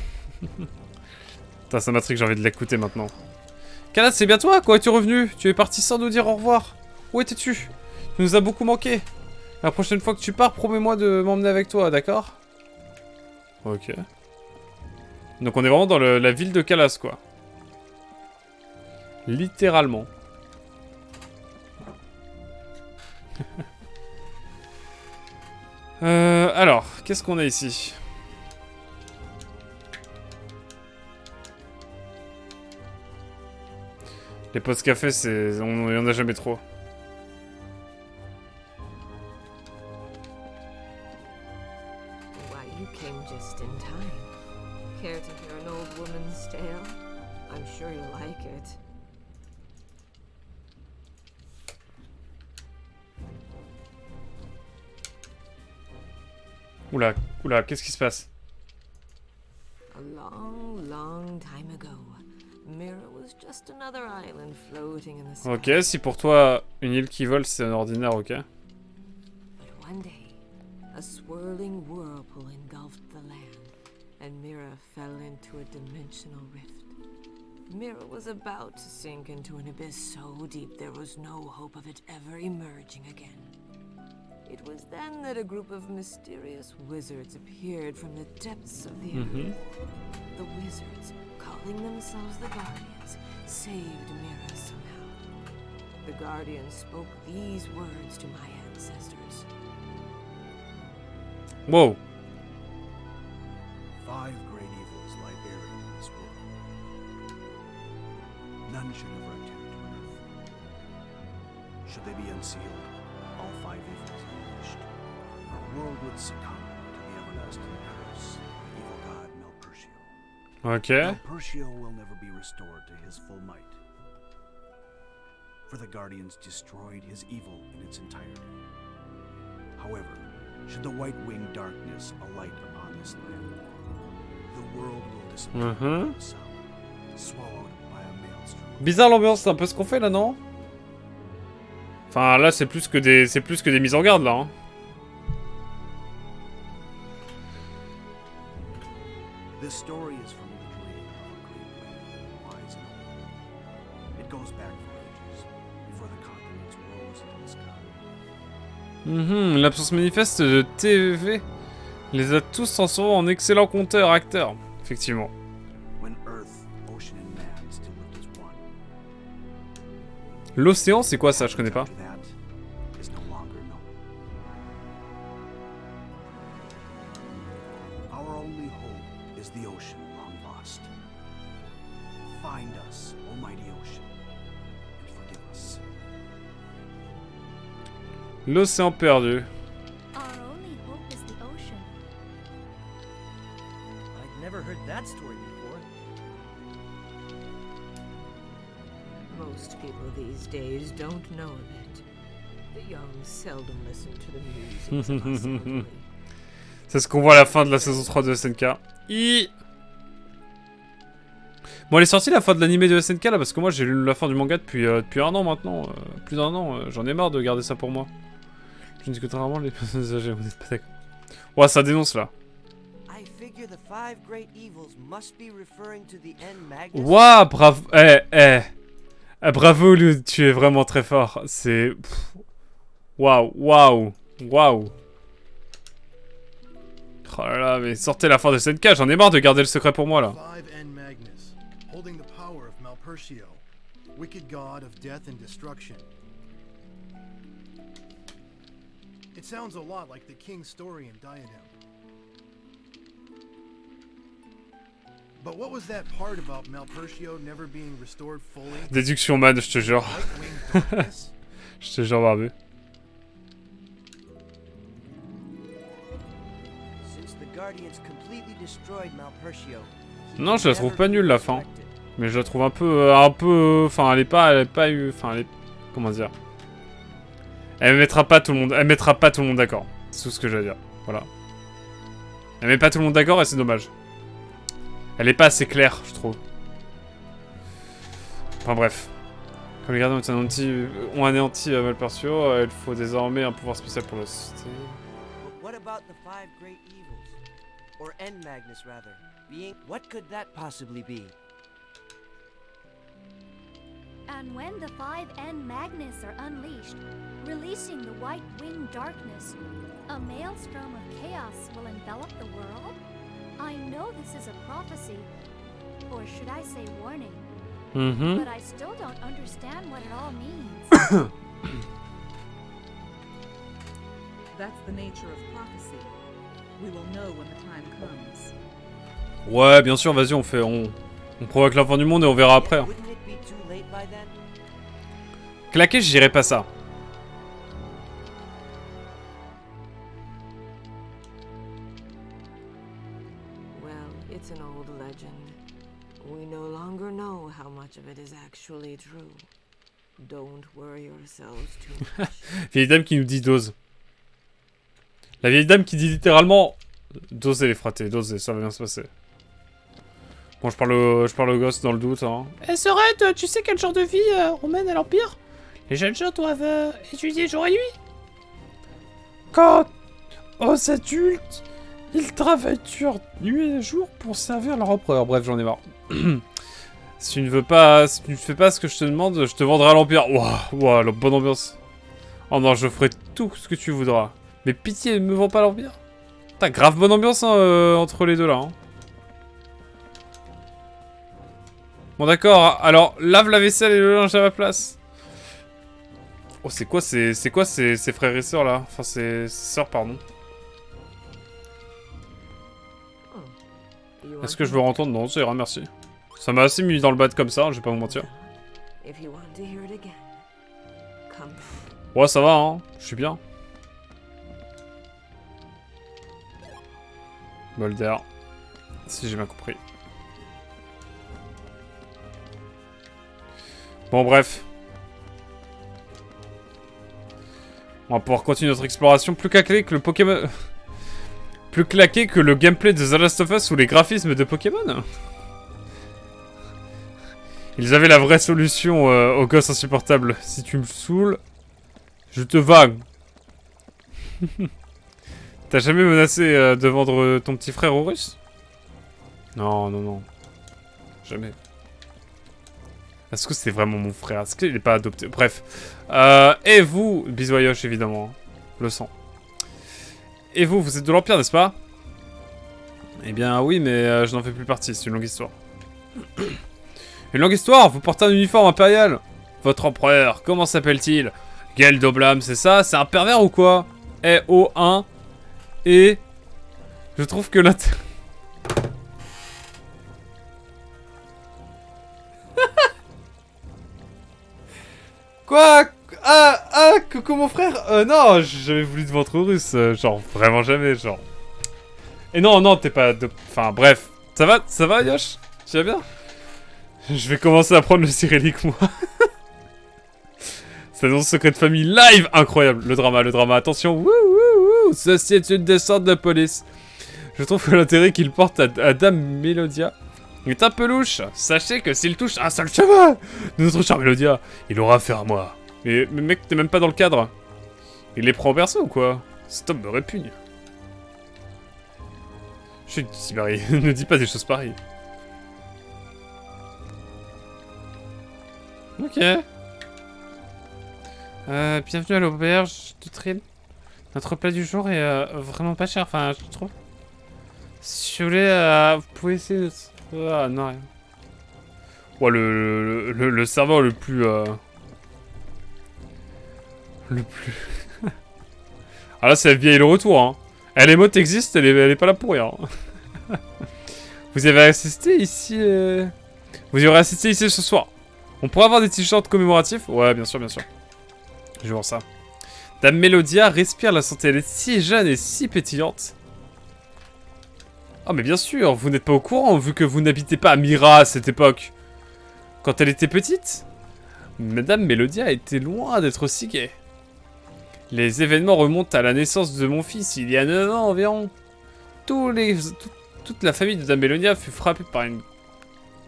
Putain, ça m'intrigue, j'ai envie de l'écouter maintenant. Calas, c'est bien toi? Quand es-tu revenu? Tu es parti sans nous dire au revoir. Où étais-tu? Tu nous as beaucoup manqué. La prochaine fois que tu pars, promets-moi de m'emmener avec toi, d'accord? Ok. Donc on est vraiment dans la ville de Calas, quoi. Littéralement. Alors, qu'est-ce qu'on a ici? Les postes café, c'est... Il y en a jamais trop. Why, you came just in time. Care to hear an old woman's tale? I'm sure you'll like it. Oula, oula, qu'est-ce qui se passe? A long, long time ago, Mira was just another island floating in the sky. Ok, si pour toi, une île qui vole, c'est un ordinaire, ok. But one day, a swirling whirlpool engulfed the land, and Mira fell into a dimensional rift. Mira was about to sink into an abyss so deep there was no hope of it ever emerging again. It was then that a group of mysterious wizards appeared from the depths of the earth. The wizards, calling themselves the Guardians, saved Mira somehow. The Guardians spoke these words to my ancestors. Wow. 5 great evils lie buried in this world. None should ever attempt to unearth. Should they be unsealed, all 5 evils unleashed, our world would succumb to the everlasting curse of the evil god Malpertio. Ok. Malpertio will never be restored to his full might. For the Guardians destroyed his evil in its entirety. However, should the white-winged darkness alight upon this land, the world will disappear from the sound, swallowed by a maelstrom. Bizarre l'ambiance, c'est un peu ce qu'on fait là, non? Enfin, là, c'est plus que des mises en garde, là. Hein. This story is from the dream of a great wing, wise and old. It goes back for ages, before the continents rose into the sky. L'absence manifeste de TV les a tous transformés en excellents conteurs, acteurs. Effectivement. When Earth, ocean and man still lived as one. L'océan, c'est quoi ça? Je connais pas. After that is no longer known. Our only hope is the ocean long lost. Find us, almighty ocean, and forgive us. L'océan perdu. Our only hope is the ocean. I'd never heard that story before. Most people these days don't know of it. The young seldom listen to the music of us elderly. C'est ce qu'on voit à la fin de la saison 3 de SNK. Bon, elle est sortie la fin de l'animé de SNK là, parce que moi j'ai lu la fin du manga depuis un an maintenant. Plus d'un an. J'en ai marre de garder ça pour moi. Je ne dis que très rarement les personnes âgées, vous n'êtes pas d'accord. Ouais, ça dénonce là. I figure the 5 great evils must be referring to the N Magnus. Waouh, bravo. Bravo, Lud, tu es vraiment très fort. C'est. Waouh, waouh, waouh. Oh là là, mais sortez la fin de SNK, j'en ai marre de garder le secret pour moi là. 5 N Magnus, holding the power of Malpertio, wicked god of death and destruction. It sounds a lot like the king's story in Diadem. But what was that part about Malpertio never being restored fully? Déduction man, je te jure. White-winged darkness? Je te jure, barbu. Since the Guardians completely destroyed Malpertio, he Non, je la can trouve never pas be nulle la fin. resurrected. Mais je la trouve un peu, enfin, elle est pas eu, enfin, elle est, comment dire. Elle mettra pas tout le monde d'accord. C'est tout ce que j'ai à dire. Voilà. Elle met pas tout le monde d'accord et c'est dommage. Elle est pas assez claire, je trouve. Enfin bref. Quand les gardiens ont anéanti Malpertio, il faut désormais un pouvoir spécial pour le citer. But what about the 5 great evils? Or N Magnus, rather. Being. What could that possibly be? And when the 5 N Magnus are unleashed, releasing the white-winged darkness, a maelstrom of chaos will envelop the world? I know this is a prophecy, or should I say warning, but I still don't understand what it all means. That's the nature of prophecy. We will know when the time comes. Ouais, bien sûr, vas-y, on provoque l'enfant du monde et on verra après. Hein. Wouldn't it be too late by then? Claquer, je dirais pas ça. Well, it's an old legend. We no longer know how much of it is actually true. Don't worry yourselves too much. Vieille dame qui nous dit dose. La vieille dame qui dit littéralement dosez les fratés, dosez, ça va bien se passer. Bon, je parle au gosse dans le doute. Hein. Eh, Sorette, tu sais quel genre de vie on mène à l'Empire? Les jeunes gens doivent étudier jour et nuit. Quant aux adultes, ils travaillent dur nuit et jour pour servir leur empereur. Bref, j'en ai marre. Si tu ne fais pas ce que je te demande, je te vendrai à l'Empire. Waouh, la bonne ambiance. Oh non, je ferai tout ce que tu voudras. Mais pitié, ne me vends pas à l'Empire. T'as grave bonne ambiance hein, entre les deux là. Hein. Bon d'accord, alors lave la vaisselle et le linge à ma place. Oh c'est quoi ces frères et sœurs là? Enfin ces sœurs pardon. Est-ce que je veux rentendre? Non, ça ira, merci. Ça m'a assez mis dans le bad comme ça, je vais pas vous mentir. Ouais ça va hein, je suis bien. Molder, si j'ai bien compris. Bon bref. On va pouvoir continuer notre exploration plus claqué que le Pokémon... plus claqué que le gameplay de The Last of Us ou les graphismes de Pokémon. Ils avaient la vraie solution aux gosses insupportables. Si tu me saoules, je te vague. T'as jamais menacé de vendre ton petit frère aux Russes? Non, non, non. Jamais. Est-ce que c'est vraiment mon frère? Est-ce qu'il n'est pas adopté? Bref. Et vous, Bisoyoche évidemment. Le sang. Et vous, vous êtes de l'Empire, n'est-ce pas? Eh bien oui, mais je n'en fais plus partie, c'est une longue histoire. Une longue histoire? Vous portez un uniforme impérial? Votre empereur, comment s'appelle-t-il? Geldoblam, c'est ça? C'est un pervers ou quoi? O1. Et... je trouve que l'intérêt... Quoi? Coucou mon frère? Non, j'ai jamais voulu de ventre russe, genre, vraiment jamais, genre. Et non, non, t'es pas... Enfin, bref. Ça va, Yosh? Tu vas bien? Je vais commencer à apprendre le cyrillique, moi. C'est un secret de famille live incroyable. Le drama, attention. Wouh, wouh, wouh. Ceci est une descente de police. Je trouve que l'intérêt qu'il porte à Dame Melodia est un peu louche. Sachez que s'il touche un seul cheval de notre chère Melodia, il aura affaire à moi. Mais mec, t'es même pas dans le cadre. Il les prend au berceau ou quoi? Cet homme me répugne. Je suis Sibari, ne dis pas des choses pareilles. Ok. Bienvenue à l'auberge de Trill. Notre plat du jour est vraiment pas cher, enfin, je trouve. Si vous voulez, vous pouvez essayer de... Ah, non, rien. Ouais, le serveur le plus... Le plus... Ah là, c'est FBI le retour, hein. Elle émote existe, elle est pas là pour rien. Vous avez assisté ici... Vous y aurez assisté ici ce soir. On pourrait avoir des t-shirts commémoratifs? Ouais, bien sûr, bien sûr. Je vais voir ça. Dame Melodia respire la santé. Elle est si jeune et si pétillante. Ah, mais bien sûr, vous n'êtes pas au courant, vu que vous n'habitez pas à Mira à cette époque. Quand elle était petite, Madame Melodia était loin d'être aussi gaie. Les événements remontent à la naissance de mon fils, il y a 9 ans environ. Toute la famille de Dame Melodia fut frappée par une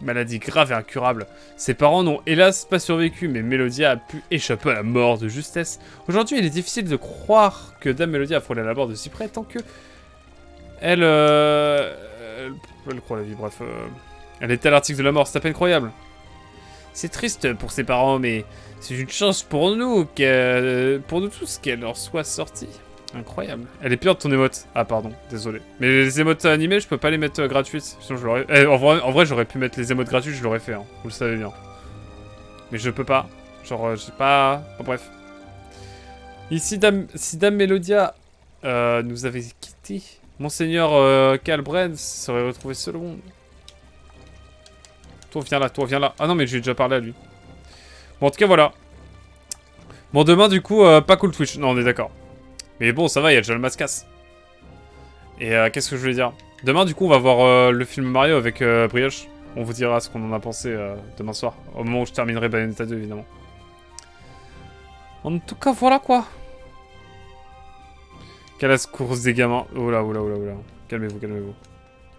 maladie grave et incurable. Ses parents n'ont hélas pas survécu, mais Melodia a pu échapper à la mort de justesse. Aujourd'hui, il est difficile de croire que Dame Melodia a frôlé la mort de si près, tant que... Elle croit la vie, bref. Elle était à l'article de la mort, c'est à peine croyable. C'est triste pour ses parents, mais c'est une chance pour nous tous qu'elle leur soit sortie. Incroyable. Elle est pire de ton émote. Ah pardon, désolé. Mais les émotes animées, je peux pas les mettre gratuites. Sinon je l'aurais... en vrai, j'aurais pu mettre les émotes gratuites, je l'aurais fait, hein. Vous le savez bien. Mais je peux pas. Genre, j'ai pas... Bon, bref. Ici, si Dame Melodia nous avait quittés Monseigneur Calbren serait retrouvé seul au monde. Toi, viens là, toi, viens là. Ah non, mais j'ai déjà parlé à lui. Bon, en tout cas, voilà. Bon, demain, du coup, pas cool Twitch. Non, on est d'accord. Mais bon, ça va, il y a déjà le Mascas. Et qu'est-ce que je voulais dire? Demain, du coup, on va voir le film Mario avec Brioche. On vous dira ce qu'on en a pensé demain soir. Au moment où je terminerai Bayonetta 2, évidemment. En tout cas, voilà quoi. Calas course des gamins. Oula, oula, oula, oula. Calmez-vous, calmez-vous.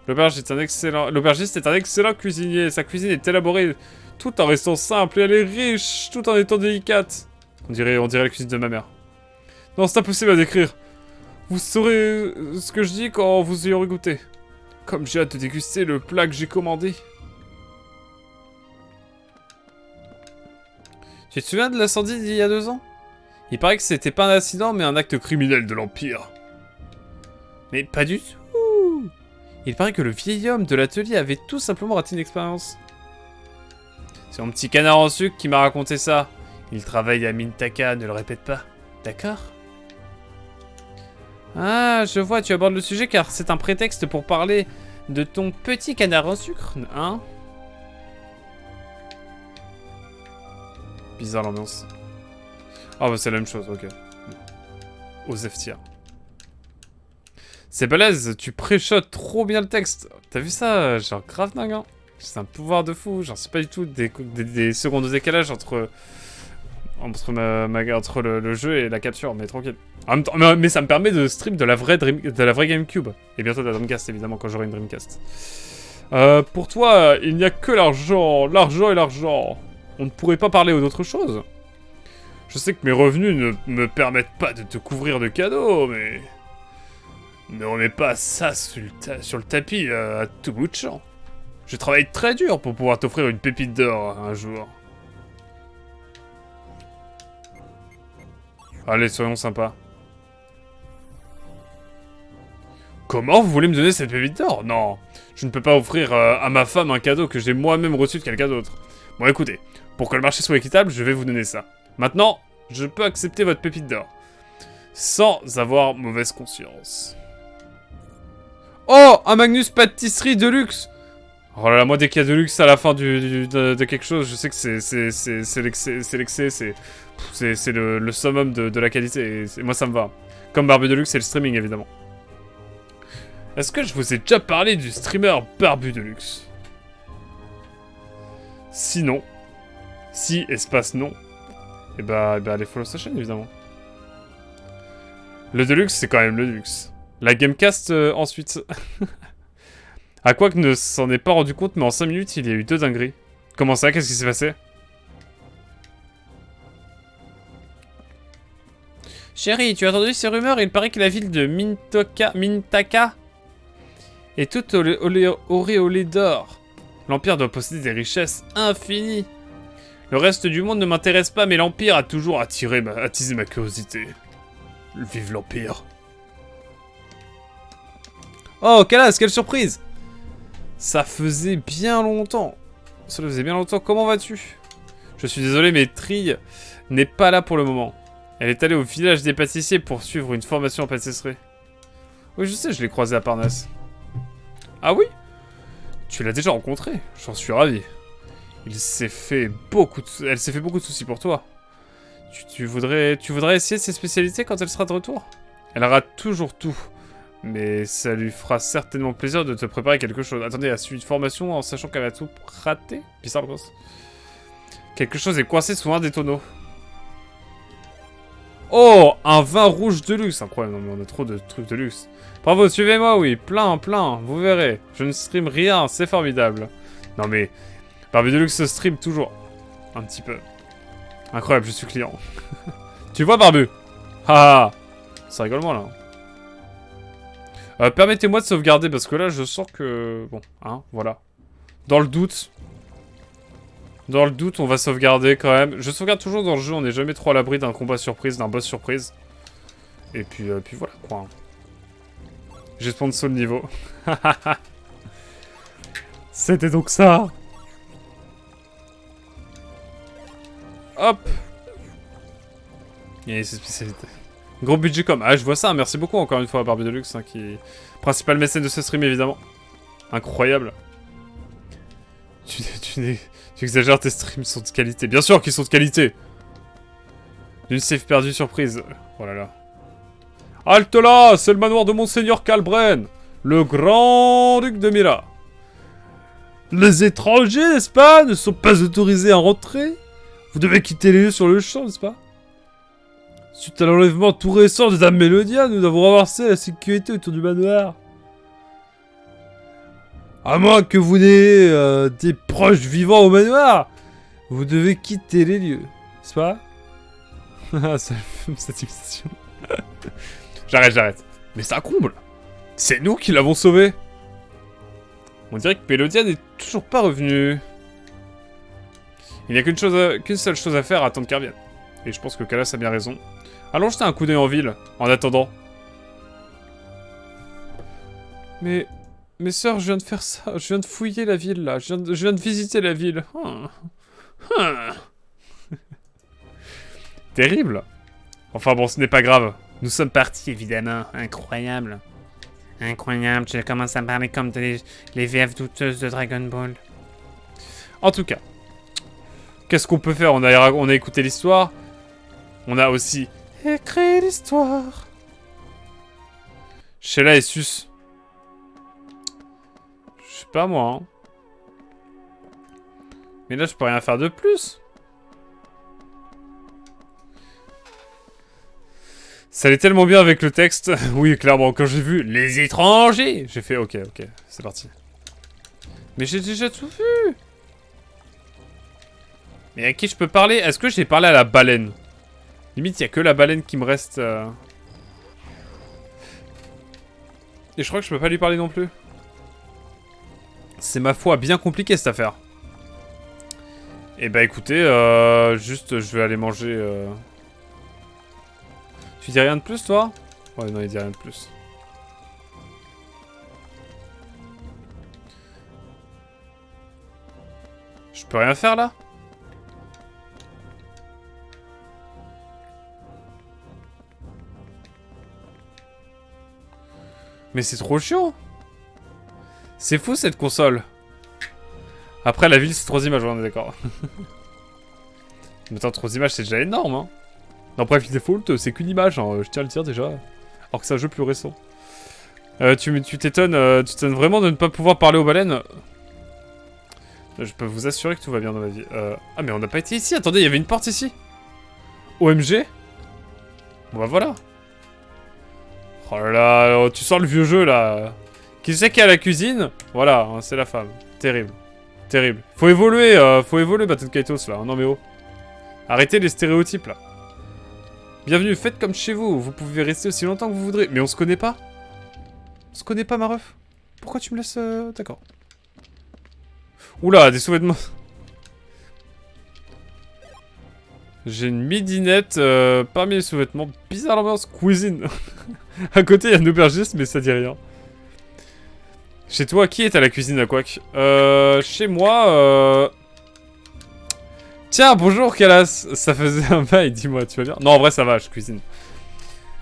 L'aubergiste est un excellent cuisinier. Sa cuisine est élaborée tout en restant simple et elle est riche tout en étant délicate. On dirait la cuisine de ma mère. Non, c'est impossible à décrire. Vous saurez ce que je dis quand vous y aurez goûté. Comme j'ai hâte de déguster le plat que j'ai commandé. Tu te souviens de l'incendie d'il y a 2 ans? Il paraît que c'était pas un accident, mais un acte criminel de l'Empire. Mais pas du tout. Il paraît que le vieil homme de l'atelier avait tout simplement raté une expérience. C'est mon petit canard en sucre qui m'a raconté ça. Il travaille à Mintaka, ne le répète pas. D'accord? Ah, je vois, tu abordes le sujet car c'est un prétexte pour parler de ton petit canard en sucre, hein? Bizarre l'ambiance. Ah bah c'est la même chose, ok. Osef tiers. C'est balèze, tu préchotes trop bien le texte. T'as vu ça? Genre grave dingue, hein? C'est un pouvoir de fou, genre c'est pas du tout des secondes de décalage entre le jeu et la capture, mais tranquille. En même temps, mais ça me permet de stream de la vraie GameCube. Et bientôt de la Dreamcast, évidemment, quand j'aurai une Dreamcast. Pour toi, il n'y a que l'argent. L'argent et l'argent. On ne pourrait pas parler d'autre chose. Je sais que mes revenus ne me permettent pas de te couvrir de cadeaux, mais... Ne remets pas ça sur le tapis à tout bout de champ. Je travaille très dur pour pouvoir t'offrir une pépite d'or un jour. Allez, soyons sympas. Comment vous voulez me donner cette pépite d'or? Non, je ne peux pas offrir à ma femme un cadeau que j'ai moi-même reçu de quelqu'un d'autre. Bon, écoutez, pour que le marché soit équitable, je vais vous donner ça. Maintenant, je peux accepter votre pépite d'or. Sans avoir mauvaise conscience. Oh, un Magnus pâtisserie de luxe. Oh là là, moi dès qu'il y a de luxe à la fin de quelque chose, je sais que c'est l'excès, c'est le summum de la qualité, et moi ça me va. Comme Barbu de luxe, c'est le streaming évidemment. Est-ce que je vous ai déjà parlé du streamer Barbu de luxe? Sinon, si espace non, et bah allez follow sa chaîne évidemment. Le Deluxe, c'est quand même le luxe. La Gamecast ensuite. À quoi que ne s'en est pas rendu compte, mais en 5 minutes, il y a eu 2 dingueries. Comment ça? Qu'est-ce qui s'est passé? Chérie, tu as entendu ces rumeurs? Il paraît que la ville de Mintaka est toute auréolée d'or. L'Empire doit posséder des richesses infinies. Le reste du monde ne m'intéresse pas, mais l'Empire a toujours attisé ma curiosité. Vive l'Empire. Oh, Calas, quelle surprise! Ça faisait bien longtemps. Cela faisait bien longtemps. Comment vas-tu? Je suis désolé, mais Trille n'est pas là pour le moment. Elle est allée au village des pâtissiers pour suivre une formation en pâtisserie. Oui, je sais, je l'ai croisée à Parnasse. Ah oui? Tu l'as déjà rencontrée? J'en suis ravi. Elle s'est fait beaucoup de soucis pour toi. Tu voudrais essayer ses spécialités quand elle sera de retour? Elle rate toujours tout. Mais ça lui fera certainement plaisir de te préparer quelque chose. Attendez, elle a suivi une formation en sachant qu'elle a tout raté? Bizarre le gosse. Quelque chose est coincé sous un des tonneaux. Oh, un vin rouge de luxe. Incroyable, non mais on a trop de trucs de luxe. Bravo, suivez-moi, oui, plein, vous verrez. Je ne stream rien, c'est formidable. Non mais, Barbu de luxe se stream toujours. Un petit peu. Incroyable, je suis client. Tu vois, Barbu? Ah, ça rigole moi là. Permettez-moi de sauvegarder parce que là je sens que... Bon, hein, voilà. Dans le doute, on va sauvegarder quand même. Je sauvegarde toujours dans le jeu, on n'est jamais trop à l'abri d'un combat surprise, d'un boss surprise. Et puis voilà quoi. J'ai sponsor le niveau. C'était donc ça. Hop. Il y a ses spécialités. Gros budget com. Ah, je vois ça. Merci beaucoup encore une fois à Barbie Deluxe, hein, qui est principal mécène de ce stream, évidemment. Incroyable. Tu exagères, tes streams sont de qualité. Bien sûr qu'ils sont de qualité. D'une safe perdue surprise. Oh là là. Halte là, c'est le manoir de Monseigneur Calbren, le grand-duc de Mira. Les étrangers, n'est-ce pas, ne sont pas autorisés à rentrer. Vous devez quitter les lieux sur le champ, n'est-ce pas? Suite à l'enlèvement tout récent de Dame Mélodia, nous avons renforcé la sécurité autour du manoir. À moins que vous n'ayez des proches vivants au manoir, vous devez quitter les lieux, n'est-ce pas? Ah, ça fume cette imitation. J'arrête. Mais ça comble. C'est nous qui l'avons sauvé. On dirait que Mélodia n'est toujours pas revenue. Il n'y a qu'une seule chose à faire, attendre qu'elle revienne. Et je pense que Kalas a bien raison. Allons jeter un coup d'œil en ville, en attendant. Mais sœurs, je viens de faire ça. Je viens de fouiller la ville, là. Je viens de visiter la ville. Terrible. Enfin bon, ce n'est pas grave. Nous sommes partis, évidemment. Incroyable. Incroyable, tu commences à me parler comme les VF douteuses de Dragon Ball. En tout cas, qu'est-ce qu'on peut faire? On a écouté l'histoire. On a aussi écrit l'histoire. Sheila et Sus. Je sais pas moi. Hein. Mais là, je peux rien faire de plus. Ça allait tellement bien avec le texte. Oui, clairement, quand j'ai vu les étrangers, j'ai fait ok, c'est parti. Mais j'ai déjà tout vu. Mais à qui je peux parler? Est-ce que j'ai parlé à la baleine? Limite, il n'y a que la baleine qui me reste. Et je crois que je peux pas lui parler non plus. C'est ma foi bien compliqué cette affaire. Et bah écoutez, juste je vais aller manger... Tu dis rien de plus, toi? Ouais, non, il dit rien de plus. Je peux rien faire, là? Mais c'est trop chiant! C'est fou, cette console! Après, la ville, c'est 3 images, on est d'accord. Mais attends, 3 images, c'est déjà énorme, hein! Dans Bravely Default, c'est qu'une image, hein, je tiens à le dire déjà. Alors que c'est un jeu plus récent. Tu t'étonnes vraiment de ne pas pouvoir parler aux baleines? Je peux vous assurer que tout va bien dans ma vie. Ah mais on n'a pas été ici, attendez, il y avait une porte ici. OMG. Bon bah voilà. Oh là là, tu sens le vieux jeu là. Qui c'est qui est à la cuisine? Voilà, hein, c'est la femme. Terrible. Terrible. Faut évoluer Baton Kaitos là, non mais oh. Arrêtez les stéréotypes là. Bienvenue, faites comme chez vous. Vous pouvez rester aussi longtemps que vous voudrez. Mais on se connaît pas? On se connaît pas, ma ref? Pourquoi tu me laisses... D'accord. Oula, des sous-vêtements. J'ai une midinette parmi les sous-vêtements. Bizarre l'ambiance. Cuisine. À côté, il y a une aubergiste, mais ça dit rien. Chez toi, qui est à la cuisine à Quack? Chez moi, Tiens, bonjour Kalas. Ça faisait un bail, dis-moi, tu vas bien? Non, en vrai, ça va, je cuisine.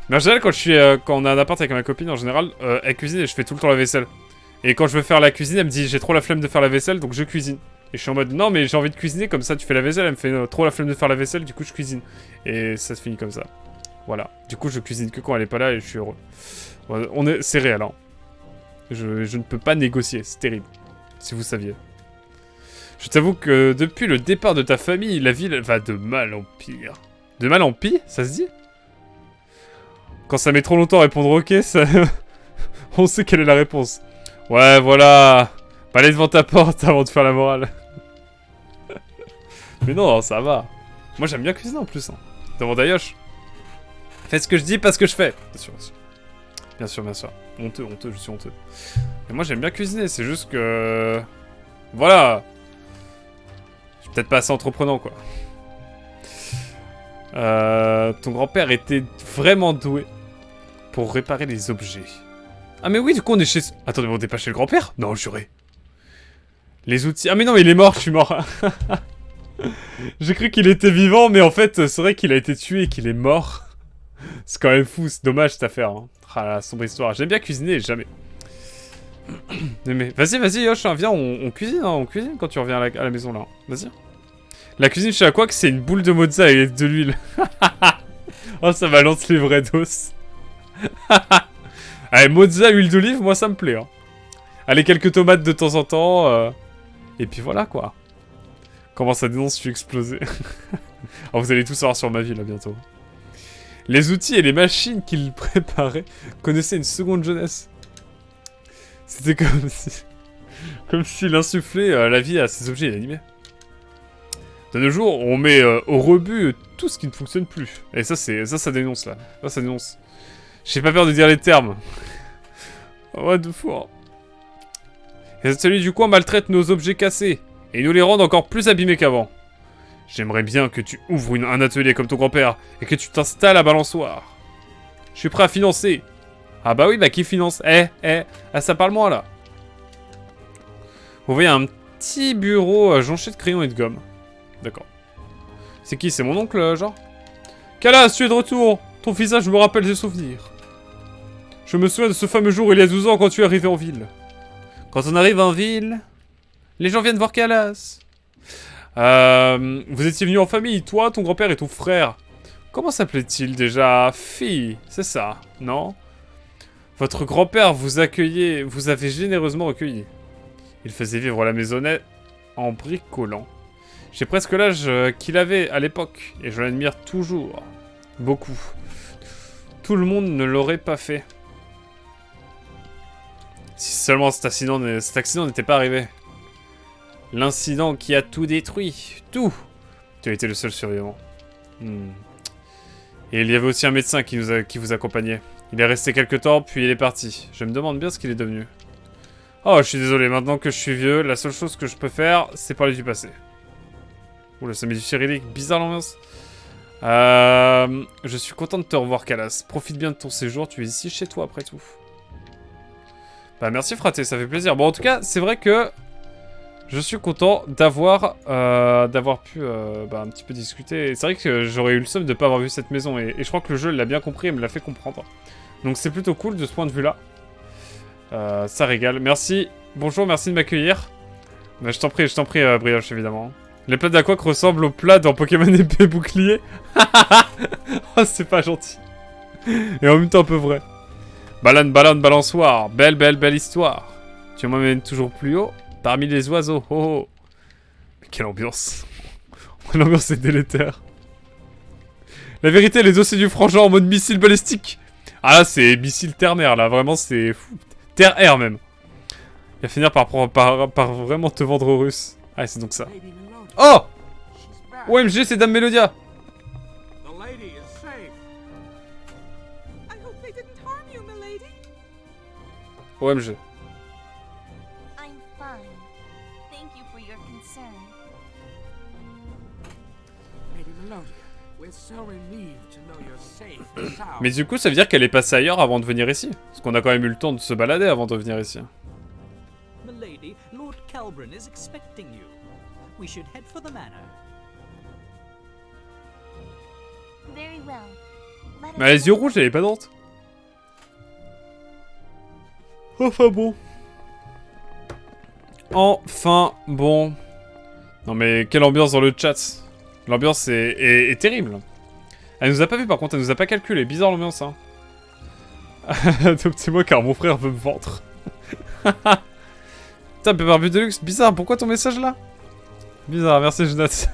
Mais en général, quand on a un appart avec ma copine, en général, elle cuisine et je fais tout le temps la vaisselle. Et quand je veux faire la cuisine, elle me dit j'ai trop la flemme de faire la vaisselle, donc je cuisine. Et je suis en mode non, mais j'ai envie de cuisiner, comme ça tu fais la vaisselle. Elle me fait trop la flemme de faire la vaisselle, du coup je cuisine. Et ça se finit comme ça. Voilà. Du coup, je cuisine que quand elle est pas là et je suis heureux. C'est réel, hein. Je ne peux pas négocier, c'est terrible. Si vous saviez. Je t'avoue que depuis le départ de ta famille, la ville va de mal en pire. De mal en pire? Ça se dit? Quand ça met trop longtemps à répondre ok, ça... on sait quelle est la réponse. Ouais, voilà. Bah, allez devant ta porte avant de faire la morale. Mais non, ça va. Moi, j'aime bien cuisiner en plus. Hein. Demande à Yosh. Fais ce que je dis, pas ce que je fais. Bien sûr, bien sûr. Bien sûr, bien sûr. Honteux, je suis honteux. Mais moi, j'aime bien cuisiner. C'est juste que... Voilà. Je suis peut-être pas assez entreprenant, quoi. Ton grand-père était vraiment doué pour réparer les objets. Ah mais oui, du coup on est chez... Attendez, on n'est pas chez le grand-père? Non, juré. Les outils... Ah mais non, mais il est mort, je suis mort. J'ai cru qu'il était vivant, mais en fait, c'est vrai qu'il a été tué et qu'il est mort. C'est quand même fou, c'est dommage cette affaire. Hein. Ah la sombre histoire. J'aime bien cuisiner, jamais. Mais vas-y, Yosh, hein, viens, on cuisine, hein, on cuisine quand tu reviens à la maison là. Vas-y. La cuisine chez Aqua, c'est une boule de mozza et de l'huile. Oh, ça balance les vrais dos. Allez, mozza, huile d'olive, moi ça me plaît. Hein. Allez, quelques tomates de temps en temps. Et puis voilà quoi. Comment ça dénonce, je suis explosé. Alors vous allez tout savoir sur ma vie là bientôt. Les outils et les machines qu'il préparait connaissaient une seconde jeunesse. C'était comme s'il insufflait la vie à ces objets inanimés. De nos jours, on met au rebut tout ce qui ne fonctionne plus. Et ça dénonce là. Ça dénonce. J'ai pas peur de dire les termes. What the fuck. Les ateliers du coin maltraitent nos objets cassés. Et nous les rendent encore plus abîmés qu'avant. J'aimerais bien que tu ouvres un atelier comme ton grand-père et que tu t'installes à Balançoire. Je suis prêt à financer. Ah bah oui, bah qui finance? Ça parle moi là. Vous voyez un petit bureau jonché de crayons et de gomme. D'accord. C'est qui? C'est mon oncle, genre? Calas, tu es de retour. Ton visage me rappelle des souvenirs. Je me souviens de ce fameux jour il y a 12 ans quand tu es arrivé en ville. Quand on arrive en ville, les gens viennent voir Calas. Vous étiez venus en famille, toi, ton grand-père et ton frère. Comment s'appelait-il déjà? Fille, c'est ça, non? Votre grand-père vous avait généreusement recueilli. Il faisait vivre la maisonnette en bricolant. J'ai presque l'âge qu'il avait à l'époque, et je l'admire toujours. Beaucoup. Tout le monde ne l'aurait pas fait. Si seulement cet accident n'était pas arrivé. L'incident qui a tout détruit. Tout. Tu as été le seul survivant. Et il y avait aussi un médecin qui vous accompagnait. Il est resté quelque temps, puis il est parti. Je me demande bien ce qu'il est devenu. Oh, je suis désolé, maintenant que je suis vieux, la seule chose que je peux faire, c'est parler du passé. Oula, ça met du cyrillique, bizarre l'ambiance. Je suis content de te revoir, Calas. Profite bien de ton séjour, tu es ici chez toi après tout. Bah merci fraté, ça fait plaisir. Bon, en tout cas, c'est vrai que je suis content d'avoir pu un petit peu discuter. C'est vrai que j'aurais eu le seum de ne pas avoir vu cette maison. Et je crois que le jeu l'a bien compris et me l'a fait comprendre. Donc c'est plutôt cool de ce point de vue-là. Ça régale. Merci. Bonjour, merci de m'accueillir. Bah, je t'en prie, Brioche, évidemment. Les plats d'Aquac ressemblent aux plats dans Pokémon épée bouclier. Oh, c'est pas gentil. Et en même temps un peu vrai. Balançoire. Belle histoire. Tu m'emmènes toujours plus haut. Parmi les oiseaux, oh. Mais quelle ambiance. L'ambiance est délétère. La vérité, les dossiers du frangin en mode missile balistique. Ah là, c'est missile terre-mer, là. Vraiment, c'est fou. Terre-air, même. Il va finir par vraiment te vendre aux Russes. Ah, c'est donc ça. Oh! OMG, c'est Dame Mélodia. OMG. Mais du coup, ça veut dire qu'elle est passée ailleurs avant de venir ici. Parce qu'on a quand même eu le temps de se balader avant de venir ici. Milady, Lord Kelbrin is expecting you. We should head for the manor. Very well. Mais les yeux rouges, elle est pas dente. Enfin bon. Enfin bon. Non mais quelle ambiance dans le chat. L'ambiance est terrible. Elle nous a pas vu par contre, elle nous a pas calculé. Bizarre l'ambiance, hein. Adoptez-moi car mon frère veut me vendre. Putain, Pepperbutt Deluxe, bizarre, pourquoi ton message là? Bizarre, merci Jonathan.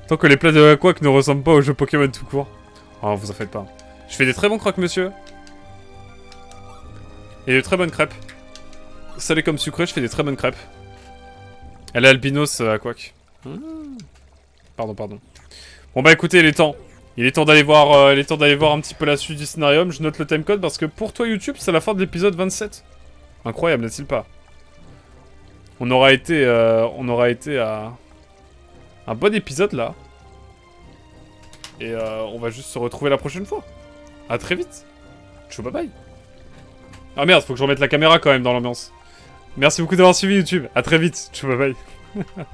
Tant que les plats de Aquac ne ressemblent pas aux jeux Pokémon tout court. Oh, vous en faites pas. Je fais des très bons croque-monsieur. Et de très bonnes crêpes. Salé comme sucré, je fais des très bonnes crêpes. Elle est albinos Aquac. Pardon. Bon bah écoutez, il est temps. Il est temps d'aller voir, un petit peu la suite du scénario. Je note le timecode parce que pour toi YouTube, c'est la fin de l'épisode 27. Incroyable, n'est-il pas? On aura été à un bon épisode là. Et on va juste se retrouver la prochaine fois. À très vite. Ciao, bye bye. Ah merde, faut que je remette la caméra quand même dans l'ambiance. Merci beaucoup d'avoir suivi YouTube. À très vite. Ciao, bye bye.